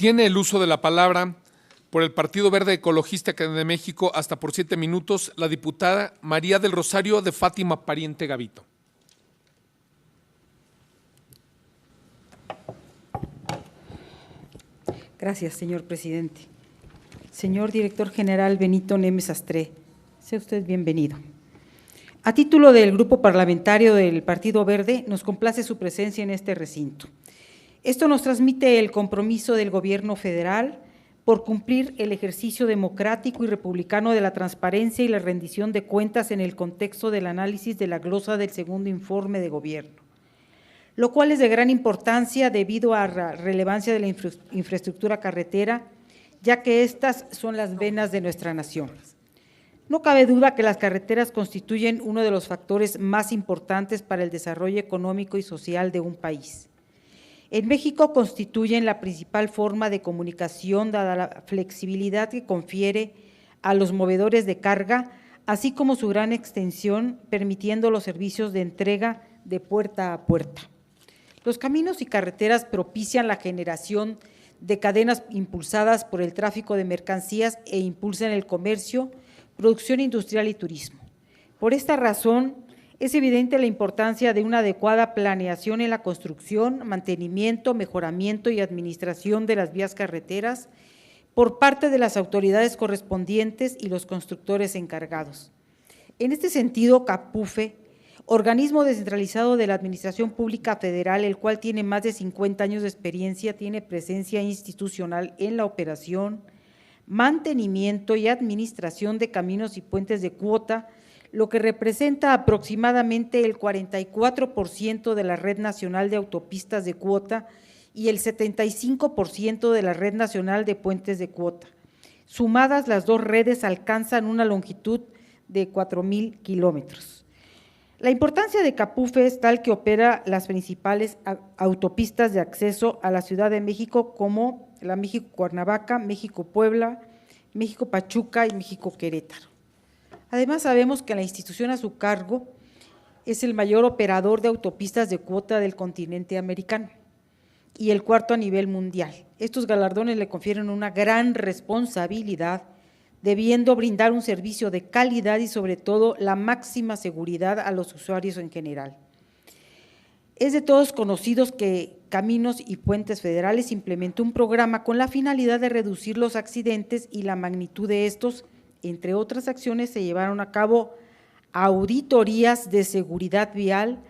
Tiene el uso de la palabra por el Partido Verde Ecologista de México hasta por 7 minutos la diputada María del Rosario de Fátima Pariente Gavito. Gracias, señor presidente. Señor director general Benito Nemes Astré, sea usted bienvenido. A título del Grupo Parlamentario del Partido Verde, nos complace su presencia en este recinto. Esto nos transmite el compromiso del Gobierno federal por cumplir el ejercicio democrático y republicano de la transparencia y la rendición de cuentas en el contexto del análisis de la glosa del segundo informe de gobierno, lo cual es de gran importancia debido a la relevancia de la infraestructura carretera, ya que estas son las venas de nuestra nación. No cabe duda que las carreteras constituyen uno de los factores más importantes para el desarrollo económico y social de un país. En México constituyen la principal forma de comunicación dada la flexibilidad que confiere a los movedores de carga, así como su gran extensión, permitiendo los servicios de entrega de puerta a puerta. Los caminos y carreteras propician la generación de cadenas impulsadas por el tráfico de mercancías e impulsan el comercio, producción industrial y turismo. Por esta razón, es evidente la importancia de una adecuada planeación en la construcción, mantenimiento, mejoramiento y administración de las vías carreteras por parte de las autoridades correspondientes y los constructores encargados. En este sentido, CAPUFE, organismo descentralizado de la Administración Pública Federal, el cual tiene más de 50 años de experiencia, tiene presencia institucional en la operación, mantenimiento y administración de caminos y puentes de cuota, lo que representa aproximadamente el 44% de la red nacional de autopistas de cuota y el 75% de la red nacional de puentes de cuota. Sumadas, las dos redes alcanzan una longitud de 4,000 kilómetros. La importancia de CAPUFE es tal que opera las principales autopistas de acceso a la Ciudad de México, como la México-Cuernavaca, México-Puebla, México-Pachuca y México-Querétaro. Además, sabemos que la institución a su cargo es el mayor operador de autopistas de cuota del continente americano y el cuarto a nivel mundial. Estos galardones le confieren una gran responsabilidad, debiendo brindar un servicio de calidad y sobre todo la máxima seguridad a los usuarios en general. Es de todos conocidos que Caminos y Puentes Federales implementó un programa con la finalidad de reducir los accidentes y la magnitud de estos. Entre otras acciones, se llevaron a cabo auditorías de seguridad vial,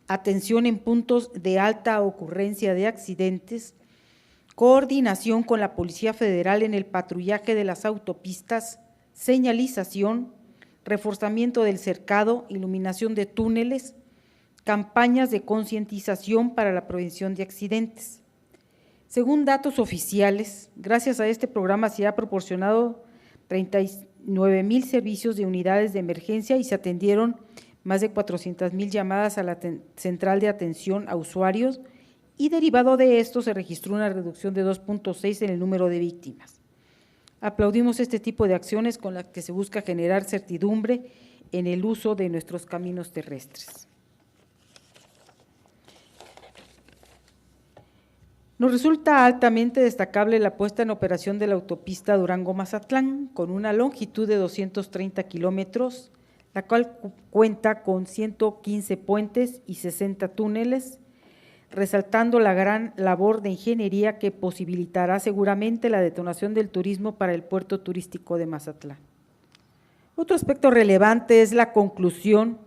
atención en puntos de alta ocurrencia de accidentes, coordinación con la Policía Federal en el patrullaje de las autopistas, señalización, reforzamiento del cercado, iluminación de túneles, campañas de concientización para la prevención de accidentes. Según datos oficiales, gracias a este programa se ha proporcionado 39,000 servicios de unidades de emergencia y se atendieron más de 400,000 llamadas a la central de atención a usuarios y derivado de esto se registró una reducción de 2,6 en el número de víctimas. Aplaudimos este tipo de acciones con las que se busca generar certidumbre en el uso de nuestros caminos terrestres. Nos resulta altamente destacable la puesta en operación de la autopista Durango-Mazatlán, con una longitud de 230 kilómetros, la cual cuenta con 115 puentes y 60 túneles, resaltando la gran labor de ingeniería que posibilitará seguramente la detonación del turismo para el puerto turístico de Mazatlán. Otro aspecto relevante es la conclusión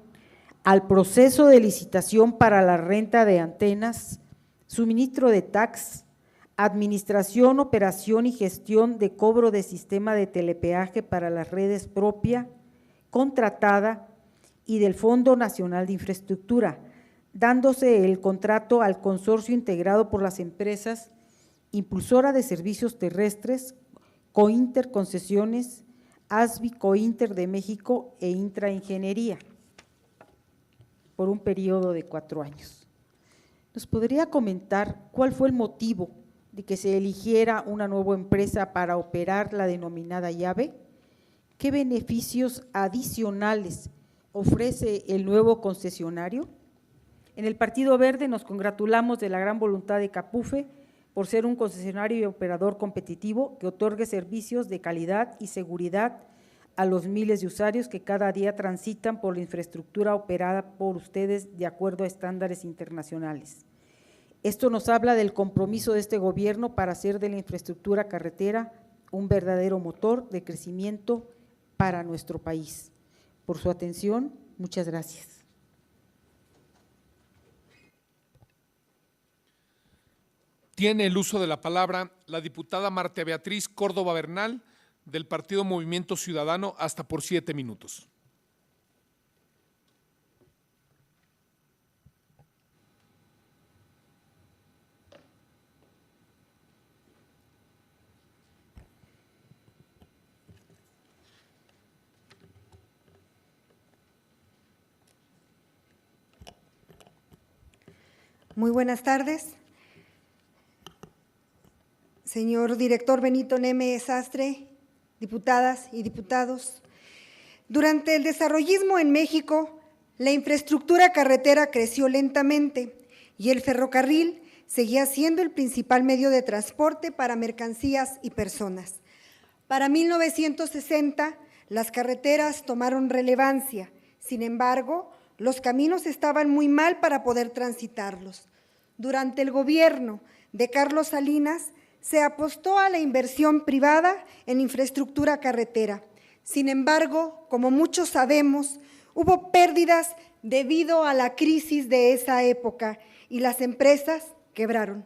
al proceso de licitación para la renta de antenas, suministro de tags, administración, operación y gestión de cobro de sistema de telepeaje para las redes propia, contratada y del Fondo Nacional de Infraestructura, dándose el contrato al consorcio integrado por las empresas Impulsora de Servicios Terrestres, Cointer Concesiones, ASBI Cointer de México e Intraingeniería, por un periodo de 4 años. ¿Nos podría comentar cuál fue el motivo de que se eligiera una nueva empresa para operar la denominada llave? ¿Qué beneficios adicionales ofrece el nuevo concesionario? En el Partido Verde nos congratulamos de la gran voluntad de CAPUFE por ser un concesionario y operador competitivo que otorgue servicios de calidad y seguridad a los miles de usuarios que cada día transitan por la infraestructura operada por ustedes de acuerdo a estándares internacionales. Esto nos habla del compromiso de este gobierno para hacer de la infraestructura carretera un verdadero motor de crecimiento para nuestro país. Por su atención, muchas gracias. Tiene el uso de la palabra la diputada Marta Beatriz Córdoba Bernal, del Partido Movimiento Ciudadano, hasta por 7 minutos. Muy buenas tardes. Señor director Benito Neme Sastre, diputadas y diputados, durante el desarrollismo en México, la infraestructura carretera creció lentamente y el ferrocarril seguía siendo el principal medio de transporte para mercancías y personas. Para 1960, las carreteras tomaron relevancia, sin embargo, los caminos estaban muy mal para poder transitarlos. Durante el gobierno de Carlos Salinas, se apostó a la inversión privada en infraestructura carretera. Sin embargo, como muchos sabemos, hubo pérdidas debido a la crisis de esa época y las empresas quebraron.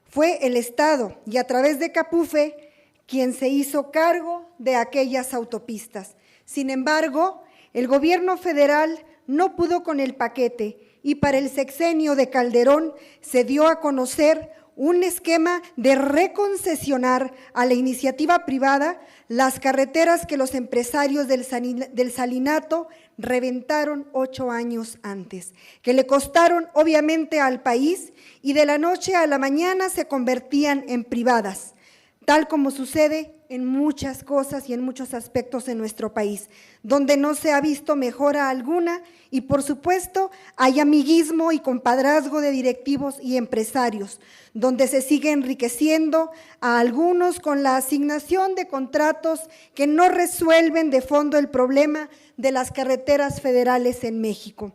Fue el Estado y a través de Capufe quien se hizo cargo de aquellas autopistas. Sin embargo, el gobierno federal no pudo con el paquete y para el sexenio de Calderón se dio a conocer un esquema de reconcesionar a la iniciativa privada las carreteras que los empresarios del Salinato reventaron 8 años antes, que le costaron obviamente al país y de la noche a la mañana se convertían en privadas, tal como sucede en muchas cosas y en muchos aspectos en nuestro país, donde no se ha visto mejora alguna y por supuesto hay amiguismo y compadrazgo de directivos y empresarios, donde se sigue enriqueciendo a algunos con la asignación de contratos que no resuelven de fondo el problema de las carreteras federales en México.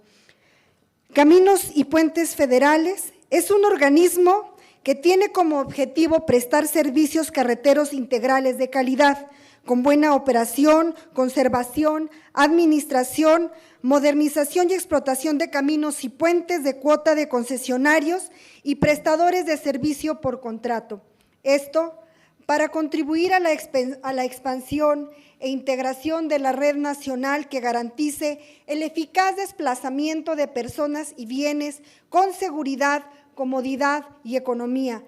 Caminos y Puentes Federales es un organismo que tiene como objetivo prestar servicios carreteros integrales de calidad, con buena operación, conservación, administración, modernización y explotación de caminos y puentes de cuota de concesionarios y prestadores de servicio por contrato. Esto para contribuir a la expansión e integración de la red nacional que garantice el eficaz desplazamiento de personas y bienes con seguridad, comodidad y economía.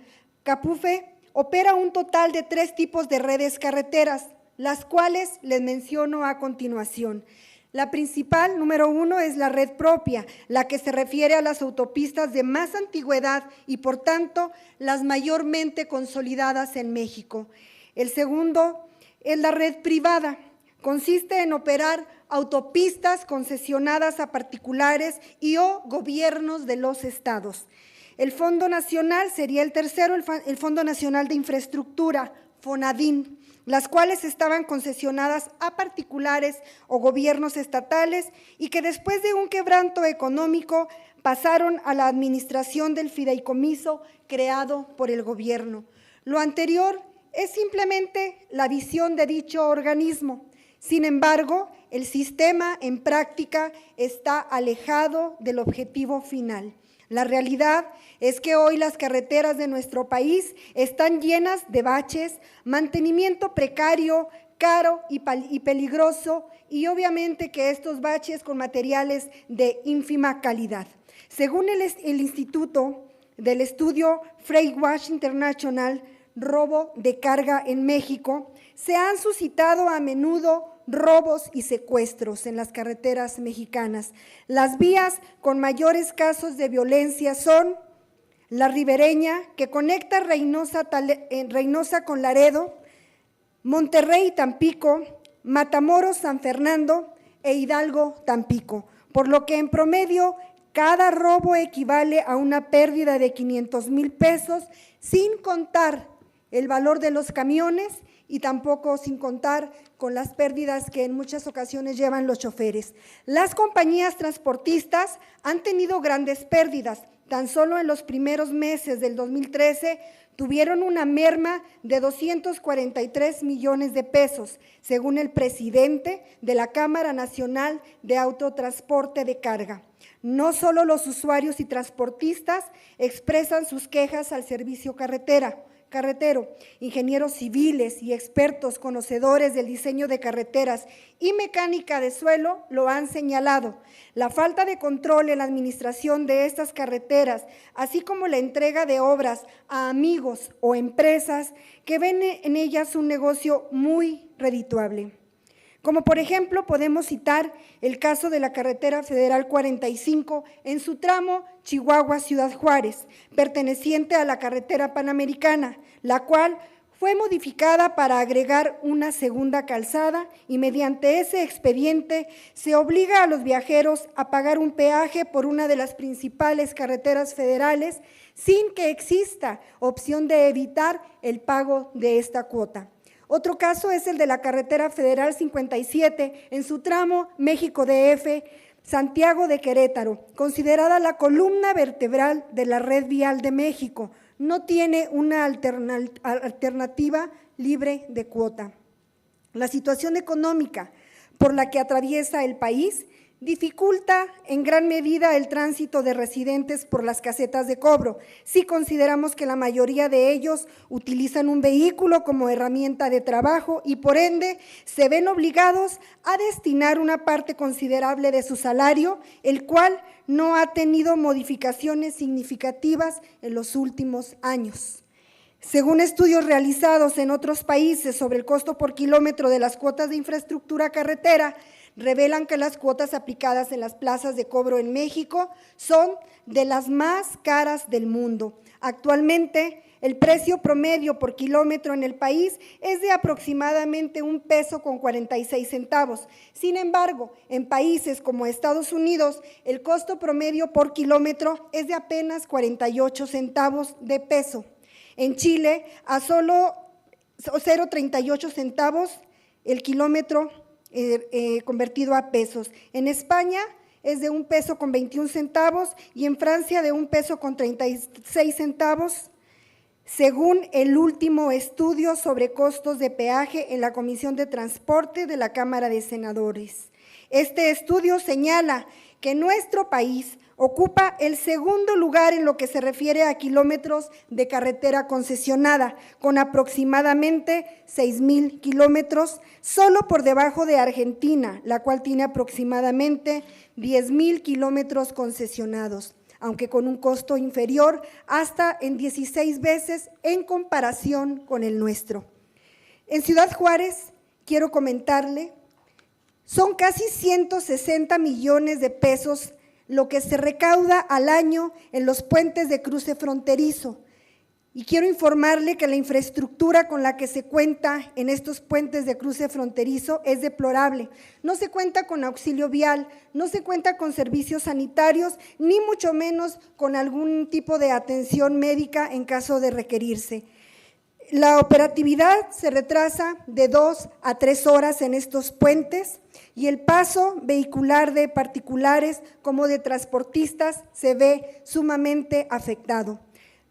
Capufe opera un total de 3 tipos de redes carreteras, las cuales les menciono a continuación. La principal, número 1, es la red propia, la que se refiere a las autopistas de más antigüedad y, por tanto, las mayormente consolidadas en México. El segundo es la red privada. Consiste en operar autopistas concesionadas a particulares y o gobiernos de los estados. El Fondo Nacional sería el tercero, el Fondo Nacional de Infraestructura, FONADIN, las cuales estaban concesionadas a particulares o gobiernos estatales y que después de un quebranto económico pasaron a la administración del fideicomiso creado por el gobierno. Lo anterior es simplemente la visión de dicho organismo. Sin embargo, el sistema en práctica está alejado del objetivo final. La realidad es que hoy las carreteras de nuestro país están llenas de baches, mantenimiento precario, caro y peligroso, y obviamente que estos baches con materiales de ínfima calidad. Según el Instituto del Estudio Freight International, robo de carga en México, se han suscitado a menudo robos y secuestros en las carreteras mexicanas. Las vías con mayores casos de violencia son la ribereña, que conecta Reynosa con Laredo, Monterrey Tampico, Matamoros San Fernando e Hidalgo Tampico, por lo que en promedio Cada robo equivale a una pérdida de 500,000 pesos, sin contar el valor de los camiones y tampoco sin contar con las pérdidas que en muchas ocasiones llevan los choferes. Las compañías transportistas han tenido grandes pérdidas. Tan solo en los primeros meses del 2013 tuvieron una merma de 243 millones de pesos, según el presidente de la Cámara Nacional de Autotransporte de Carga. No solo los usuarios y transportistas expresan sus quejas al servicio carretero, ingenieros civiles y expertos conocedores del diseño de carreteras y mecánica de suelo lo han señalado. La falta de control en la administración de estas carreteras, así como la entrega de obras a amigos o empresas que ven en ellas un negocio muy redituable. Como por ejemplo podemos citar el caso de la carretera federal 45 en su tramo Chihuahua-Ciudad Juárez, perteneciente a la carretera panamericana, la cual fue modificada para agregar una segunda calzada y mediante ese expediente se obliga a los viajeros a pagar un peaje por una de las principales carreteras federales sin que exista opción de evitar el pago de esta cuota. Otro caso es el de la carretera federal 57 en su tramo México DF, Santiago de Querétaro, considerada la columna vertebral de la red vial de México. No tiene una alternativa libre de cuota. La situación económica por la que atraviesa el país dificulta en gran medida el tránsito de residentes por las casetas de cobro, si consideramos que la mayoría de ellos utilizan un vehículo como herramienta de trabajo y por ende se ven obligados a destinar una parte considerable de su salario, el cual no ha tenido modificaciones significativas en los últimos años. Según estudios realizados en otros países sobre el costo por kilómetro de las cuotas de infraestructura carretera, revelan que las cuotas aplicadas en las plazas de cobro en México son de las más caras del mundo. Actualmente, el precio promedio por kilómetro en el país es de aproximadamente $1.46. Sin embargo, en países como Estados Unidos, el costo promedio por kilómetro es de apenas 48 centavos de peso. En Chile, a solo 0.38 centavos el kilómetro convertido a pesos. En España es de $1.21 y en Francia de $1.36, según el último estudio sobre costos de peaje en la Comisión de Transporte de la Cámara de Senadores. Este estudio señala que nuestro país ocupa el segundo lugar en lo que se refiere a kilómetros de carretera concesionada, con aproximadamente 6,000 kilómetros, solo por debajo de Argentina, la cual tiene aproximadamente 10,000 kilómetros concesionados, aunque con un costo inferior hasta en 16 veces en comparación con el nuestro. En Ciudad Juárez, quiero comentarle, son casi 160 millones de pesos lo que se recauda al año en los puentes de cruce fronterizo. Y quiero informarle que la infraestructura con la que se cuenta en estos puentes de cruce fronterizo es deplorable. No se cuenta con auxilio vial, no se cuenta con servicios sanitarios, ni mucho menos con algún tipo de atención médica en caso de requerirse. La operatividad se retrasa de 2 a 3 horas en estos puentes y el paso vehicular de particulares como de transportistas se ve sumamente afectado.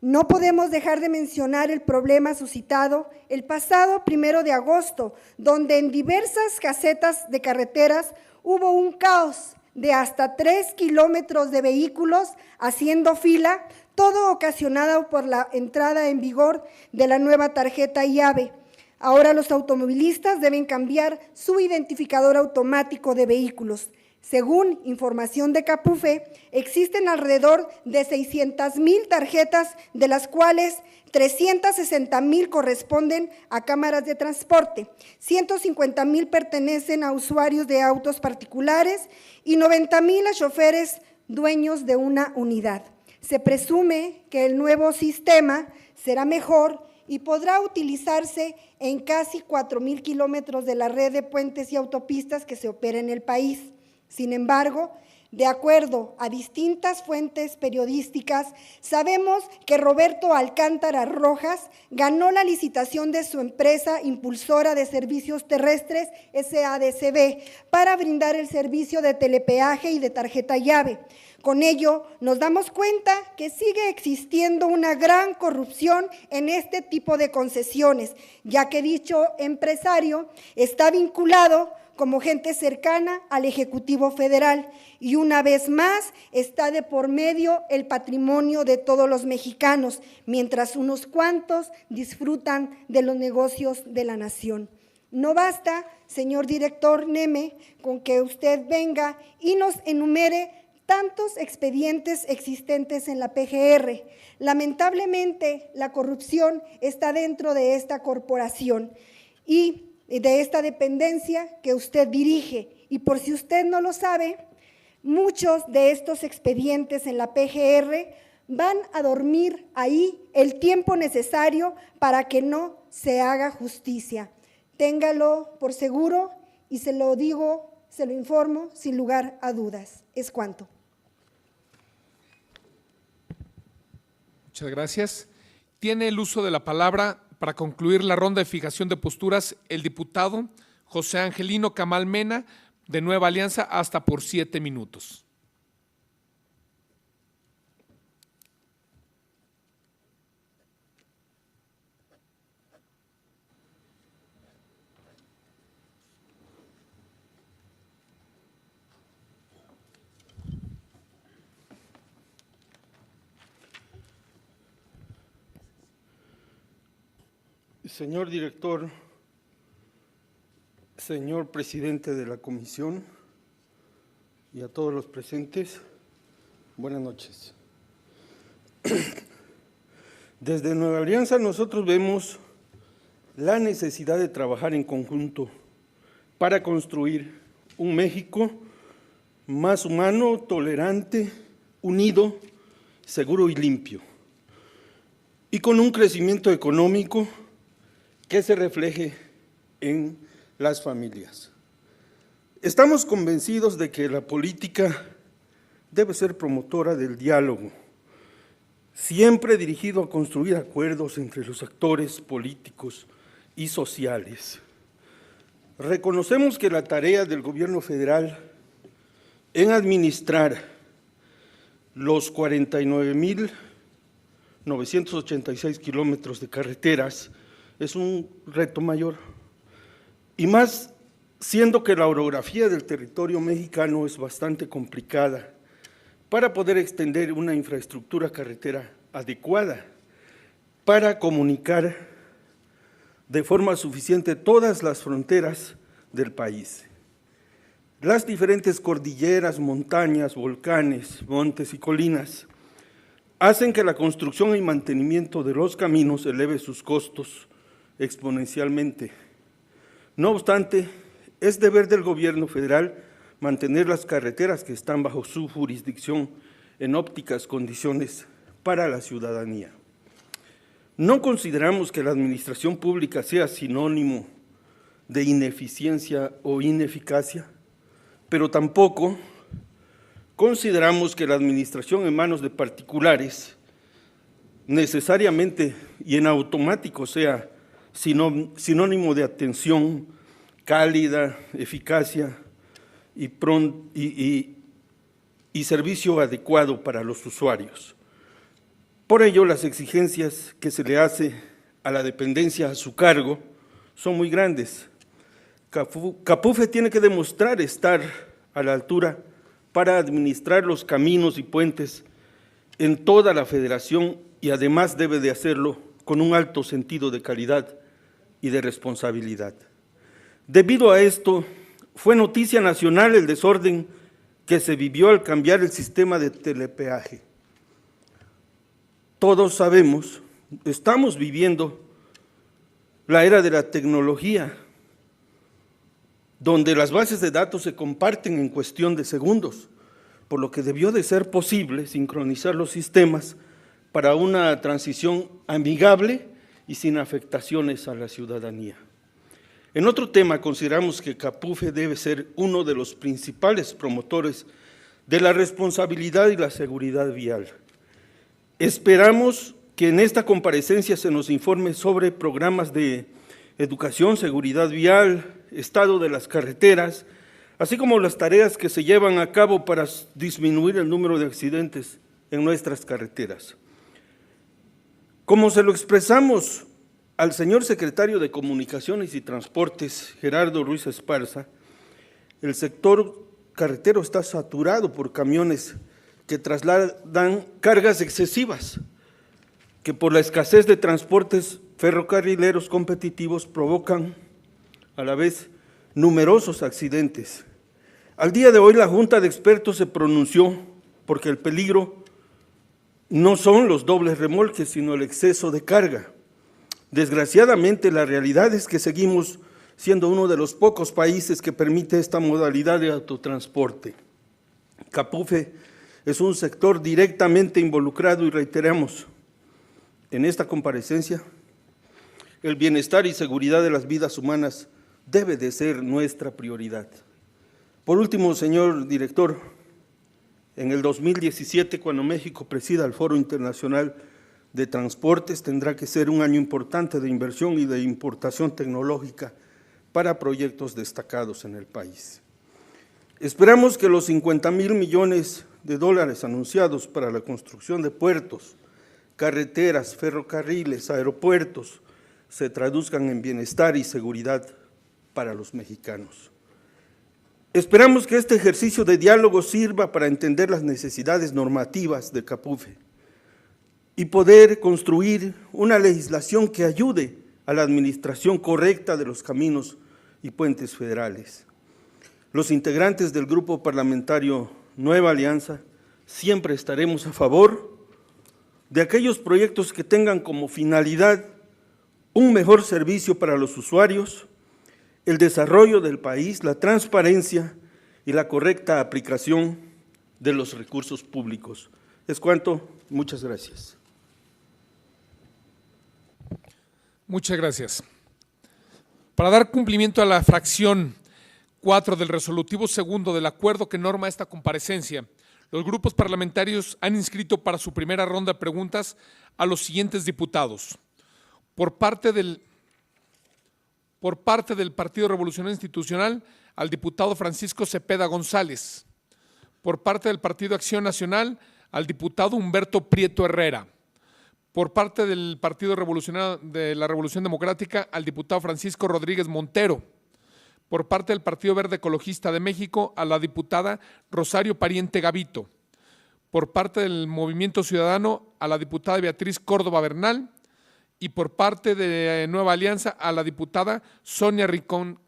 No podemos dejar de mencionar el problema suscitado el pasado 1 de agosto, donde en diversas casetas de carreteras hubo un caos de hasta 3 kilómetros de vehículos haciendo fila, todo ocasionado por la entrada en vigor de la nueva tarjeta IAVE. Ahora los automovilistas deben cambiar su identificador automático de vehículos. Según información de Capufe, existen alrededor de 600,000 tarjetas, de las cuales 360,000 corresponden a cámaras de transporte, 150,000 pertenecen a usuarios de autos particulares y 90,000 a choferes dueños de una unidad. Se presume que el nuevo sistema será mejor y podrá utilizarse en casi 4,000 kilómetros de la red de puentes y autopistas que se opera en el país. Sin embargo, De acuerdo a distintas fuentes periodísticas, sabemos que Roberto Alcántara Rojas ganó la licitación de su empresa impulsora de servicios terrestres, SADCB, para brindar el servicio de telepeaje y de tarjeta llave. Con ello, nos damos cuenta que sigue existiendo una gran corrupción en este tipo de concesiones, ya que dicho empresario está vinculado como gente cercana al Ejecutivo Federal y una vez más está de por medio el patrimonio de todos los mexicanos, mientras unos cuantos disfrutan de los negocios de la nación. No basta, señor director Neme, con que usted venga y nos enumere tantos expedientes existentes en la PGR. Lamentablemente, la corrupción está dentro de esta corporación y de esta dependencia que usted dirige. Y por si usted no lo sabe, muchos de estos expedientes en la PGR van a dormir ahí el tiempo necesario para que no se haga justicia. Téngalo por seguro y se lo digo, se lo informo sin lugar a dudas. Es cuanto. Muchas gracias. Tiene el uso de la palabra para concluir la ronda de fijación de posturas el diputado José Angelino Camal Mena, de Nueva Alianza, hasta por 7 minutos. Señor director, señor presidente de la comisión y a todos los presentes, buenas noches. Desde Nueva Alianza nosotros vemos la necesidad de trabajar en conjunto para construir un México más humano, tolerante, unido, seguro y limpio, y con un crecimiento económico que se refleje en las familias. Estamos convencidos de que la política debe ser promotora del diálogo, siempre dirigido a construir acuerdos entre los actores políticos y sociales. Reconocemos que la tarea del gobierno federal en administrar los 49,986 kilómetros de carreteras es un reto mayor, y más siendo que la orografía del territorio mexicano es bastante complicada para poder extender una infraestructura carretera adecuada para comunicar de forma suficiente todas las fronteras del país. Las diferentes cordilleras, montañas, volcanes, montes y colinas hacen que la construcción y mantenimiento de los caminos eleve sus costos exponencialmente. No obstante, es deber del gobierno federal mantener las carreteras que están bajo su jurisdicción en óptimas condiciones para la ciudadanía. No consideramos que la administración pública sea sinónimo de ineficiencia o ineficacia, pero tampoco consideramos que la administración en manos de particulares necesariamente y en automático sea sinónimo de atención cálida, eficacia y servicio adecuado para los usuarios. Por ello, las exigencias que se le hace a la dependencia a su cargo son muy grandes. CAPUFE tiene que demostrar estar a la altura para administrar los caminos y puentes en toda la federación y además debe de hacerlo con un alto sentido de calidad y de responsabilidad. Debido a esto, fue noticia nacional el desorden que se vivió al cambiar el sistema de telepeaje. Todos sabemos, estamos viviendo la era de la tecnología, donde las bases de datos se comparten en cuestión de segundos, por lo que debió de ser posible sincronizar los sistemas para una transición amigable y sin afectaciones a la ciudadanía. En otro tema, consideramos que CAPUFE debe ser uno de los principales promotores de la responsabilidad y la seguridad vial. Esperamos que en esta comparecencia se nos informe sobre programas de educación, seguridad vial, estado de las carreteras, así como las tareas que se llevan a cabo para disminuir el número de accidentes en nuestras carreteras. Como se lo expresamos al señor secretario de Comunicaciones y Transportes, Gerardo Ruiz Esparza, el sector carretero está saturado por camiones que trasladan cargas excesivas, que por la escasez de transportes ferrocarrileros competitivos provocan a la vez numerosos accidentes. Al día de hoy la Junta de Expertos se pronunció porque el peligro no son los dobles remolques, sino el exceso de carga. Desgraciadamente, la realidad es que seguimos siendo uno de los pocos países que permite esta modalidad de autotransporte. Capufe es un sector directamente involucrado y reiteramos en esta comparecencia, el bienestar y seguridad de las vidas humanas debe de ser nuestra prioridad. Por último, señor director, en el 2017, cuando México presida el Foro Internacional de Transportes, tendrá que ser un año importante de inversión y de importación tecnológica para proyectos destacados en el país. Esperamos que los 50,000 millones de dólares anunciados para la construcción de puertos, carreteras, ferrocarriles, aeropuertos, se traduzcan en bienestar y seguridad para los mexicanos. Esperamos que este ejercicio de diálogo sirva para entender las necesidades normativas de Capufe y poder construir una legislación que ayude a la administración correcta de los caminos y puentes federales. Los integrantes del Grupo Parlamentario Nueva Alianza siempre estaremos a favor de aquellos proyectos que tengan como finalidad un mejor servicio para los usuarios, el desarrollo del país, la transparencia y la correcta aplicación de los recursos públicos. Es cuanto, muchas gracias. Muchas gracias. Para dar cumplimiento a la fracción 4 del resolutivo segundo del acuerdo que norma esta comparecencia, los grupos parlamentarios han inscrito para su primera ronda de preguntas a los siguientes diputados. Por parte del Partido Revolucionario Institucional, al diputado Francisco Cepeda González. Por parte del Partido Acción Nacional, al diputado Humberto Prieto Herrera. Por parte del Partido Revolucionario de la Revolución Democrática, al diputado Francisco Rodríguez Montero. Por parte del Partido Verde Ecologista de México, a la diputada Rosario Pariente Gavito. Por parte del Movimiento Ciudadano, a la diputada Beatriz Córdoba Bernal. Y por parte de Nueva Alianza, a la diputada Sonia Rincón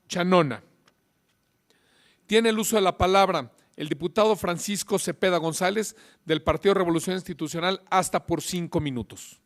Chanona. Tiene el uso de la palabra el diputado Francisco Cepeda González, del Partido Revolución Institucional, hasta por 5 minutos.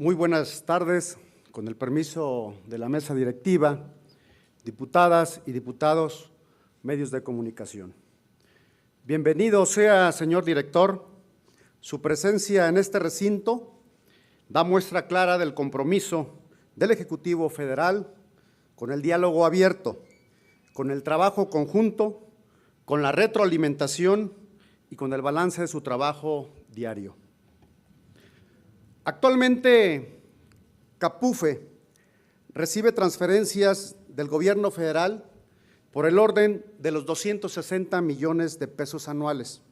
Muy buenas tardes, con el permiso de la mesa directiva, diputadas y diputados, medios de comunicación. Bienvenido sea, señor director. Su presencia en este recinto da muestra clara del compromiso del Ejecutivo Federal con el diálogo abierto, con el trabajo conjunto, con la retroalimentación y con el balance de su trabajo diario. Actualmente, Capufe recibe transferencias del gobierno federal por el orden de los 260 millones de pesos anuales.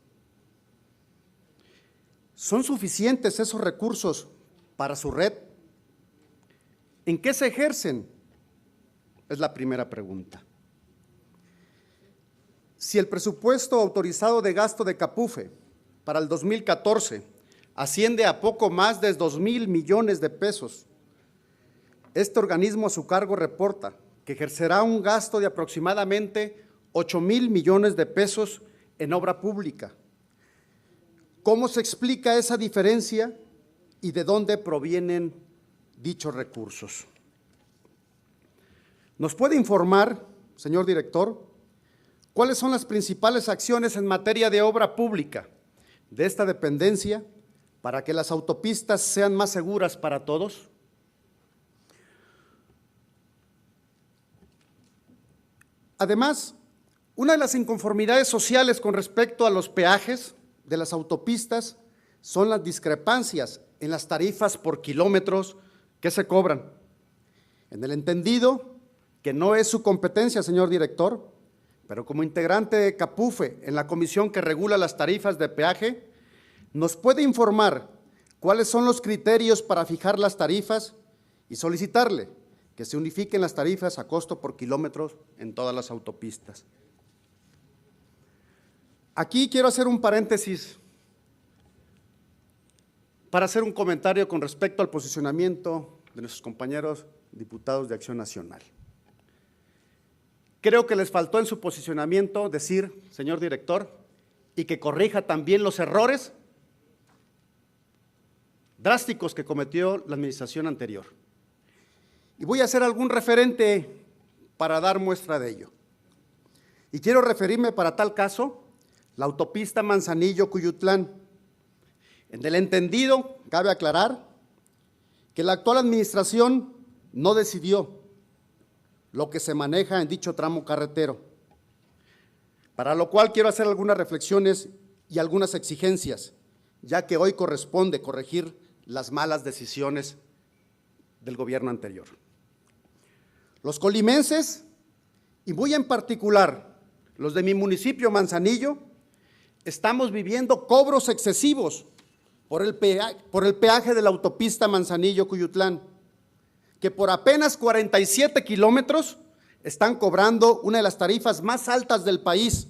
¿Son suficientes esos recursos para su red? ¿En qué se ejercen? Es la primera pregunta. Si el presupuesto autorizado de gasto de Capufe para el 2014 asciende a poco más de 2,000 millones de pesos, este organismo a su cargo reporta que ejercerá un gasto de aproximadamente 8,000 millones de pesos en obra pública, ¿cómo se explica esa diferencia y de dónde provienen dichos recursos? ¿Nos puede informar, señor director, cuáles son las principales acciones en materia de obra pública de esta dependencia para que las autopistas sean más seguras para todos? Además, una de las inconformidades sociales con respecto a los peajes de las autopistas son las discrepancias en las tarifas por kilómetros que se cobran. En el entendido que no es su competencia, señor director, pero como integrante de CAPUFE en la comisión que regula las tarifas de peaje, ¿nos puede informar cuáles son los criterios para fijar las tarifas y solicitarle que se unifiquen las tarifas a costo por kilómetros en todas las autopistas? Aquí quiero hacer un paréntesis para hacer un comentario con respecto al posicionamiento de nuestros compañeros diputados de Acción Nacional. Creo que les faltó en su posicionamiento decir, señor director, y que corrija también los errores drásticos que cometió la administración anterior. Y voy a hacer algún referente para dar muestra de ello. Y quiero referirme para tal caso la autopista Manzanillo-Cuyutlán. En el entendido, cabe aclarar que la actual administración no decidió lo que se maneja en dicho tramo carretero, para lo cual quiero hacer algunas reflexiones y algunas exigencias, ya que hoy corresponde corregir las malas decisiones del gobierno anterior. Los colimenses, y muy en particular los de mi municipio Manzanillo, estamos viviendo cobros excesivos por el peaje de la autopista Manzanillo-Cuyutlán, que por apenas 47 kilómetros están cobrando una de las tarifas más altas del país,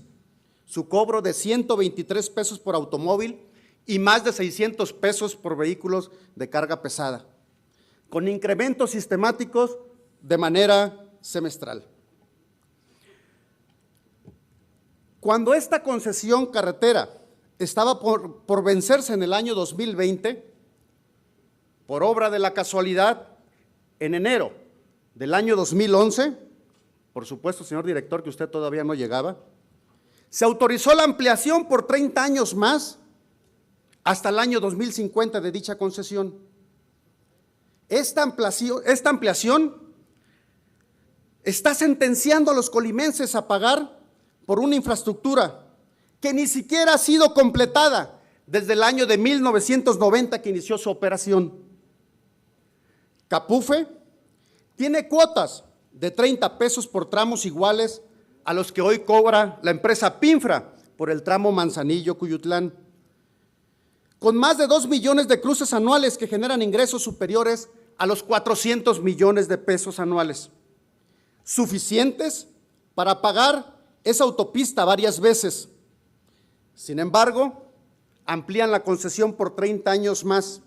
su cobro de 123 pesos por automóvil y más de 600 pesos por vehículos de carga pesada, con incrementos sistemáticos de manera semestral. Cuando esta concesión carretera estaba por vencerse en el año 2020, por obra de la casualidad, en enero del año 2011, por supuesto, señor director, que usted todavía no llegaba, se autorizó la ampliación por 30 años más hasta el año 2050 de dicha concesión. Esta ampliación está sentenciando a los colimenses a pagar por una infraestructura que ni siquiera ha sido completada desde el año de 1990 que inició su operación. CAPUFE tiene cuotas de 30 pesos por tramos iguales a los que hoy cobra la empresa Pinfra por el tramo Manzanillo-Cuyutlán, con más de 2 millones de cruces anuales que generan ingresos superiores a los 400 millones de pesos anuales, suficientes para pagar esa autopista varias veces. Sin embargo, amplían la concesión por 30 años más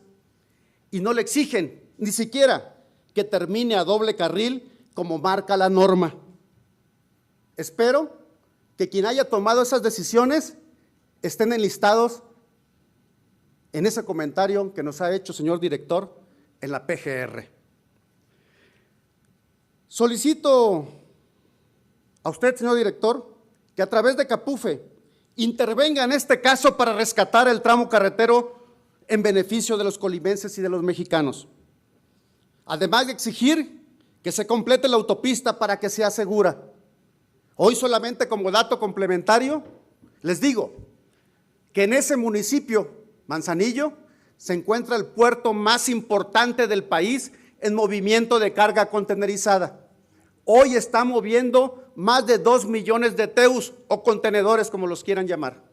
y no le exigen ni siquiera que termine a doble carril como marca la norma. Espero que quien haya tomado esas decisiones estén enlistados en ese comentario que nos ha hecho, señor director, en la PGR. Solicito a usted, señor director, que a través de CAPUFE intervenga en este caso para rescatar el tramo carretero en beneficio de los colimenses y de los mexicanos. Además de exigir que se complete la autopista para que sea segura. Hoy solamente como dato complementario, les digo que en ese municipio, Manzanillo, se encuentra el puerto más importante del país en movimiento de carga contenerizada. Hoy está moviendo más de 2 millones de TEUs o contenedores, como los quieran llamar.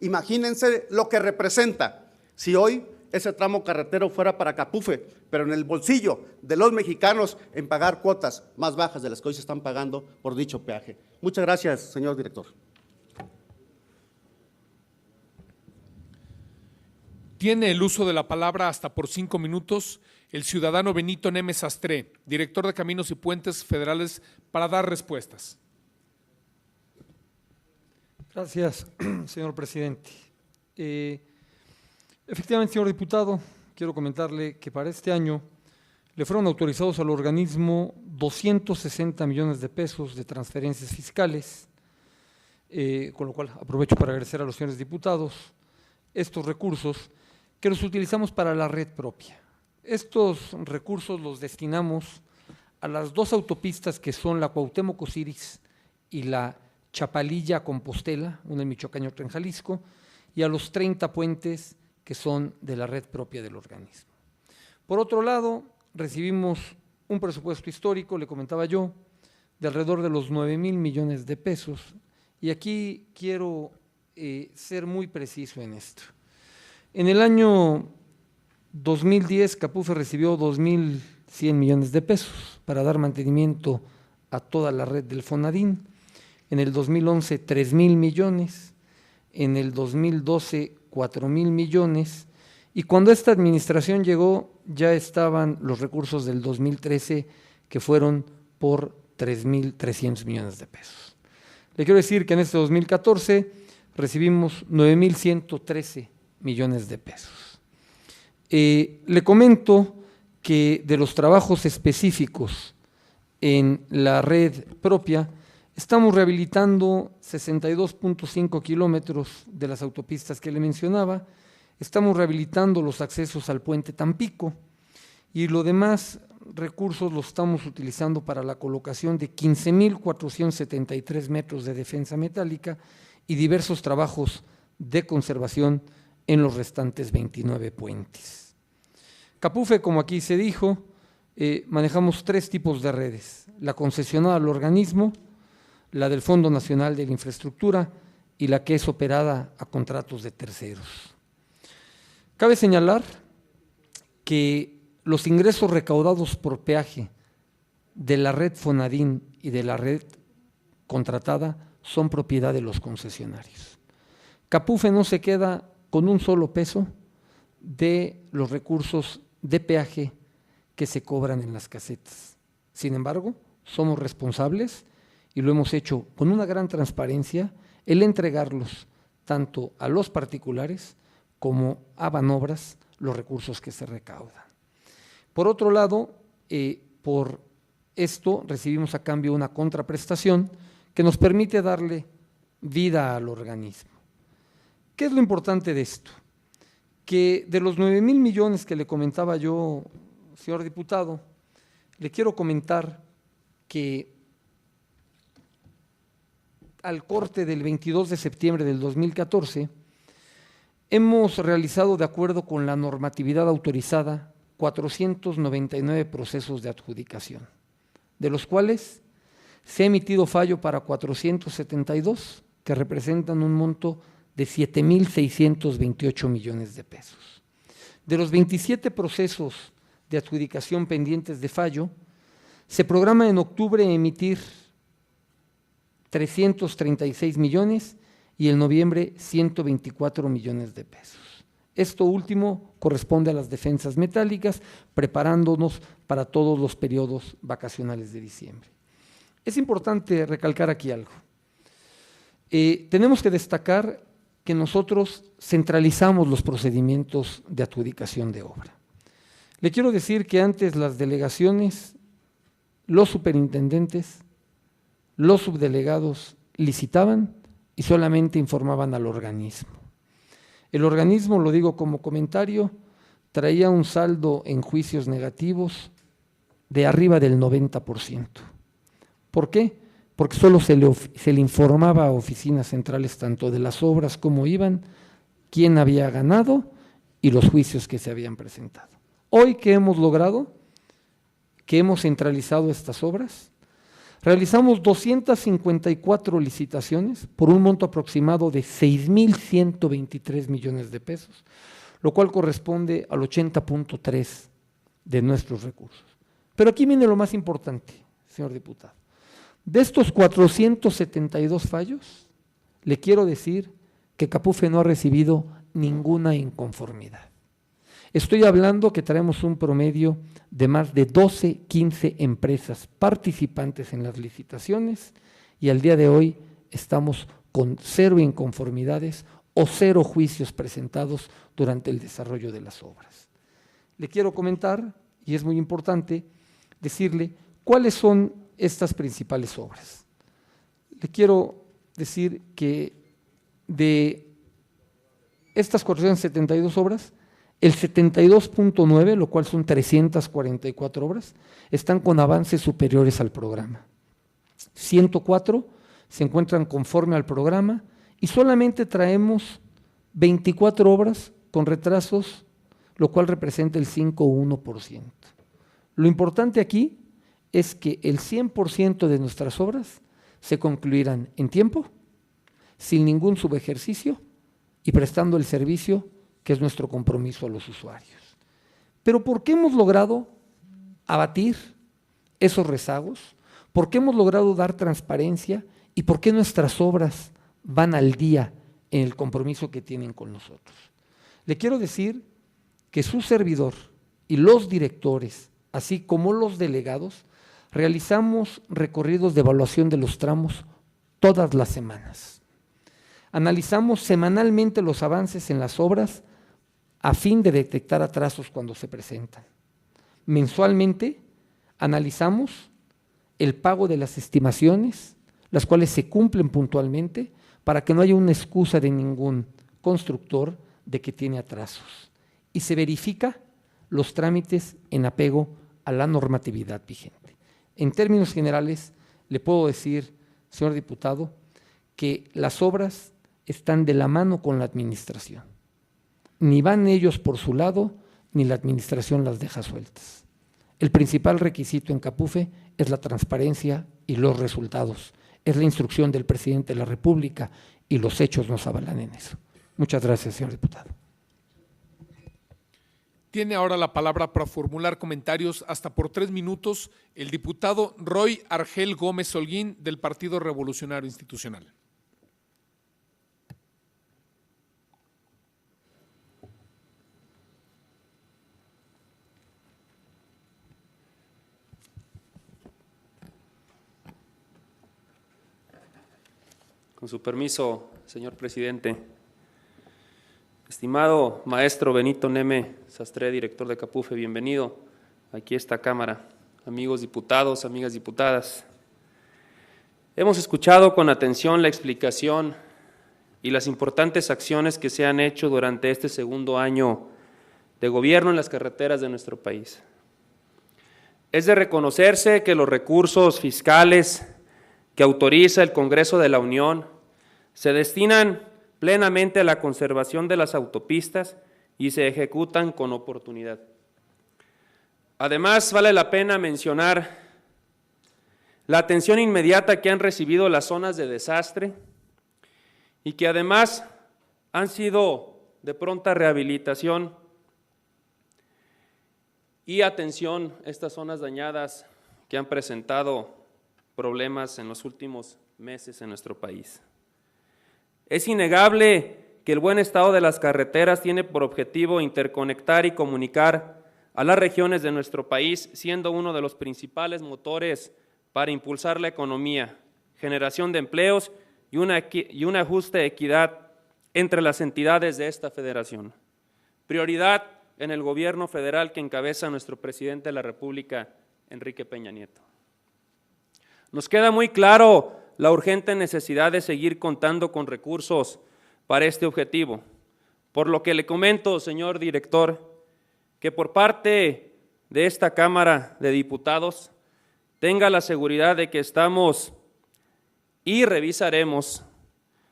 Imagínense lo que representa si hoy ese tramo carretero fuera para CAPUFE, pero en el bolsillo de los mexicanos en pagar cuotas más bajas de las que hoy se están pagando por dicho peaje. Muchas gracias, señor director. Tiene el uso de la palabra hasta por 5 minutos el ciudadano Benito Neme Sastre, director de Caminos y Puentes Federales, para dar respuestas. Gracias, señor presidente. Efectivamente, señor diputado, quiero comentarle que para este año le fueron autorizados al organismo 260 millones de pesos de transferencias fiscales, con lo cual aprovecho para agradecer a los señores diputados estos recursos que los utilizamos para la red propia. Estos recursos los destinamos a las dos autopistas que son la Cuauhtémoc-Osiris y la Chapalilla-Compostela, una en Michoacán y otra en Jalisco, y a los 30 puentes que son de la red propia del organismo. Por otro lado, recibimos un presupuesto histórico, le comentaba yo, de alrededor de los 9,000 millones de pesos, y aquí quiero ser muy preciso en esto. En el año 2010, Capufe recibió 2,100 millones de pesos para dar mantenimiento a toda la red del Fonadín. En el 2011, 3,000 millones, en el 2012, 4,000 millones, y cuando esta administración llegó ya estaban los recursos del 2013 que fueron por 3,300 millones de pesos. Le quiero decir que en este 2014 recibimos 9,113 millones de pesos. Le comento que de los trabajos específicos en la red propia, estamos rehabilitando 62,5 kilómetros de las autopistas que le mencionaba, estamos rehabilitando los accesos al puente Tampico y los demás recursos los estamos utilizando para la colocación de 15,473 metros de defensa metálica y diversos trabajos de conservación en los restantes 29 puentes. Capufe, como aquí se dijo, manejamos 3 tipos de redes: la concesionada al organismo, la del Fondo Nacional de la Infraestructura y la que es operada a contratos de terceros. Cabe señalar que los ingresos recaudados por peaje de la red Fonadín y de la red contratada son propiedad de los concesionarios. Capufe no se queda con un solo peso de los recursos de peaje que se cobran en las casetas. Sin embargo, somos responsables y lo hemos hecho con una gran transparencia, el entregarlos tanto a los particulares como a Banobras los recursos que se recaudan. Por otro lado, por esto recibimos a cambio una contraprestación que nos permite darle vida al organismo. ¿Qué es lo importante de esto? Que de los 9,000 millones que le comentaba yo, señor diputado, le quiero comentar que al corte del 22 de septiembre del 2014, hemos realizado, de acuerdo con la normatividad autorizada, 499 procesos de adjudicación, de los cuales se ha emitido fallo para 472, que representan un monto de 7,628 millones de pesos. De los 27 procesos de adjudicación pendientes de fallo, se programa en octubre emitir 336 millones y en noviembre 124 millones de pesos. Esto último corresponde a las defensas metálicas, preparándonos para todos los periodos vacacionales de diciembre. Es importante recalcar aquí algo. Tenemos que destacar que nosotros centralizamos los procedimientos de adjudicación de obra. Le quiero decir que antes las delegaciones, los superintendentes, los subdelegados licitaban y solamente informaban al organismo. El organismo, lo digo como comentario, traía un saldo en juicios negativos de arriba del 90%. ¿Por qué? Porque solo se le informaba a oficinas centrales tanto de las obras como iban, quién había ganado y los juicios que se habían presentado. Hoy, ¿qué hemos logrado? Que hemos centralizado estas obras. Realizamos 254 licitaciones por un monto aproximado de 6,123 millones de pesos, lo cual corresponde al 80,3% de nuestros recursos. Pero aquí viene lo más importante, señor diputado. De estos 472 fallos, le quiero decir que Capufe no ha recibido ninguna inconformidad. Estoy hablando que traemos un promedio de más de 12, 15 empresas participantes en las licitaciones y al día de hoy estamos con 0 inconformidades o 0 juicios presentados durante el desarrollo de las obras. Le quiero comentar, y es muy importante decirle, cuáles son estas principales obras. Le quiero decir que de estas 472 obras, el 72.9, lo cual son 344 obras, están con avances superiores al programa. 104 se encuentran conforme al programa y solamente traemos 24 obras con retrasos, lo cual representa el 5,1%. Lo importante aquí es que el 100% de nuestras obras se concluirán en tiempo, sin ningún subejercicio y prestando el servicio que es nuestro compromiso a los usuarios. Pero ¿por qué hemos logrado abatir esos rezagos? ¿Por qué hemos logrado dar transparencia? ¿Y por qué nuestras obras van al día en el compromiso que tienen con nosotros? Le quiero decir que su servidor y los directores, así como los delegados, realizamos recorridos de evaluación de los tramos todas las semanas. Analizamos semanalmente los avances en las obras a fin de detectar atrasos cuando se presentan. Mensualmente analizamos el pago de las estimaciones, las cuales se cumplen puntualmente para que no haya una excusa de ningún constructor de que tiene atrasos. Y se verifica los trámites en apego a la normatividad vigente. En términos generales, le puedo decir, señor diputado, que las obras están de la mano con la administración. Ni van ellos por su lado, ni la administración las deja sueltas. El principal requisito en Capufe es la transparencia y los resultados. Es la instrucción del presidente de la República y los hechos nos avalan en eso. Muchas gracias, señor diputado. Tiene ahora la palabra para formular comentarios hasta por 3 minutos el diputado Roy Argel Gómez Holguín del Partido Revolucionario Institucional. Con su permiso, señor presidente. Estimado maestro Benito Neme Sastre, director de Capufe, bienvenido aquí a esta Cámara. Amigos diputados, amigas diputadas, hemos escuchado con atención la explicación y las importantes acciones que se han hecho durante este segundo año de gobierno en las carreteras de nuestro país. Es de reconocerse que los recursos fiscales que autoriza el Congreso de la Unión se destinan plenamente a la conservación de las autopistas y se ejecutan con oportunidad. Además, vale la pena mencionar la atención inmediata que han recibido las zonas de desastre y que además han sido de pronta rehabilitación y atención a estas zonas dañadas que han presentado problemas en los últimos meses en nuestro país. Es innegable que el buen estado de las carreteras tiene por objetivo interconectar y comunicar a las regiones de nuestro país, siendo uno de los principales motores para impulsar la economía, generación de empleos y un ajuste de equidad entre las entidades de esta federación. Prioridad en el gobierno federal que encabeza nuestro presidente de la República, Enrique Peña Nieto. Nos queda muy claro la urgente necesidad de seguir contando con recursos para este objetivo, por lo que le comento, señor director, que por parte de esta Cámara de Diputados tenga la seguridad de que estamos y revisaremos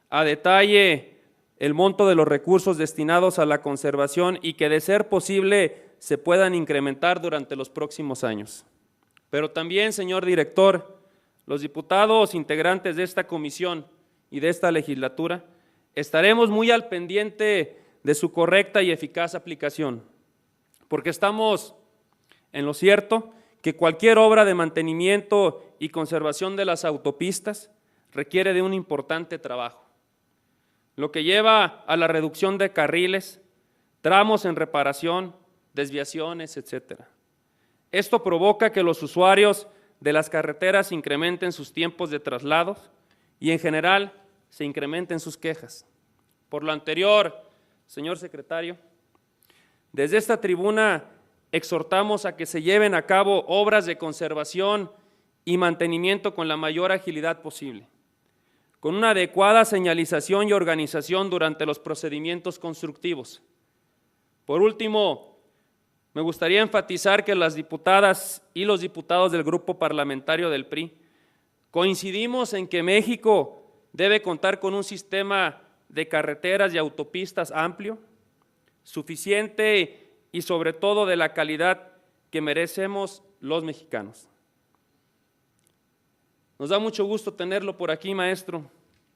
a detalle el monto de los recursos destinados a la conservación y que, de ser posible, se puedan incrementar durante los próximos años. Pero también, señor director, los diputados integrantes de esta comisión y de esta legislatura estaremos muy al pendiente de su correcta y eficaz aplicación, porque estamos en lo cierto que cualquier obra de mantenimiento y conservación de las autopistas requiere de un importante trabajo, lo que lleva a la reducción de carriles, tramos en reparación, desviaciones, etc. Esto provoca que los usuarios de las carreteras incrementen sus tiempos de traslados y en general se incrementen sus quejas. Por lo anterior, señor secretario, desde esta tribuna exhortamos a que se lleven a cabo obras de conservación y mantenimiento con la mayor agilidad posible, con una adecuada señalización y organización durante los procedimientos constructivos. Por último, me gustaría enfatizar que las diputadas y los diputados del Grupo Parlamentario del PRI coincidimos en que México debe contar con un sistema de carreteras y autopistas amplio, suficiente y sobre todo de la calidad que merecemos los mexicanos. Nos da mucho gusto tenerlo por aquí, maestro,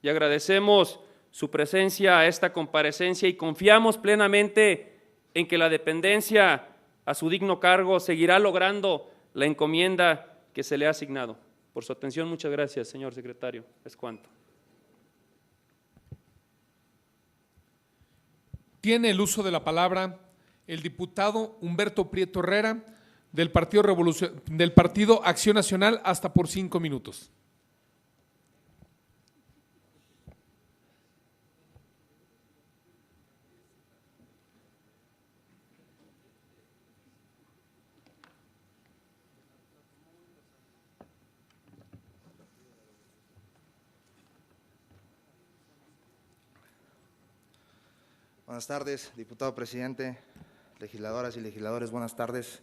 y agradecemos su presencia a esta comparecencia y confiamos plenamente en que la dependencia a su digno cargo seguirá logrando la encomienda que se le ha asignado. Por su atención, muchas gracias, señor secretario. Es cuanto. Tiene el uso de la palabra el diputado Humberto Prieto Herrera del Partido Acción Nacional, hasta por 5 minutos. Buenas tardes, diputado presidente, legisladoras y legisladores, buenas tardes.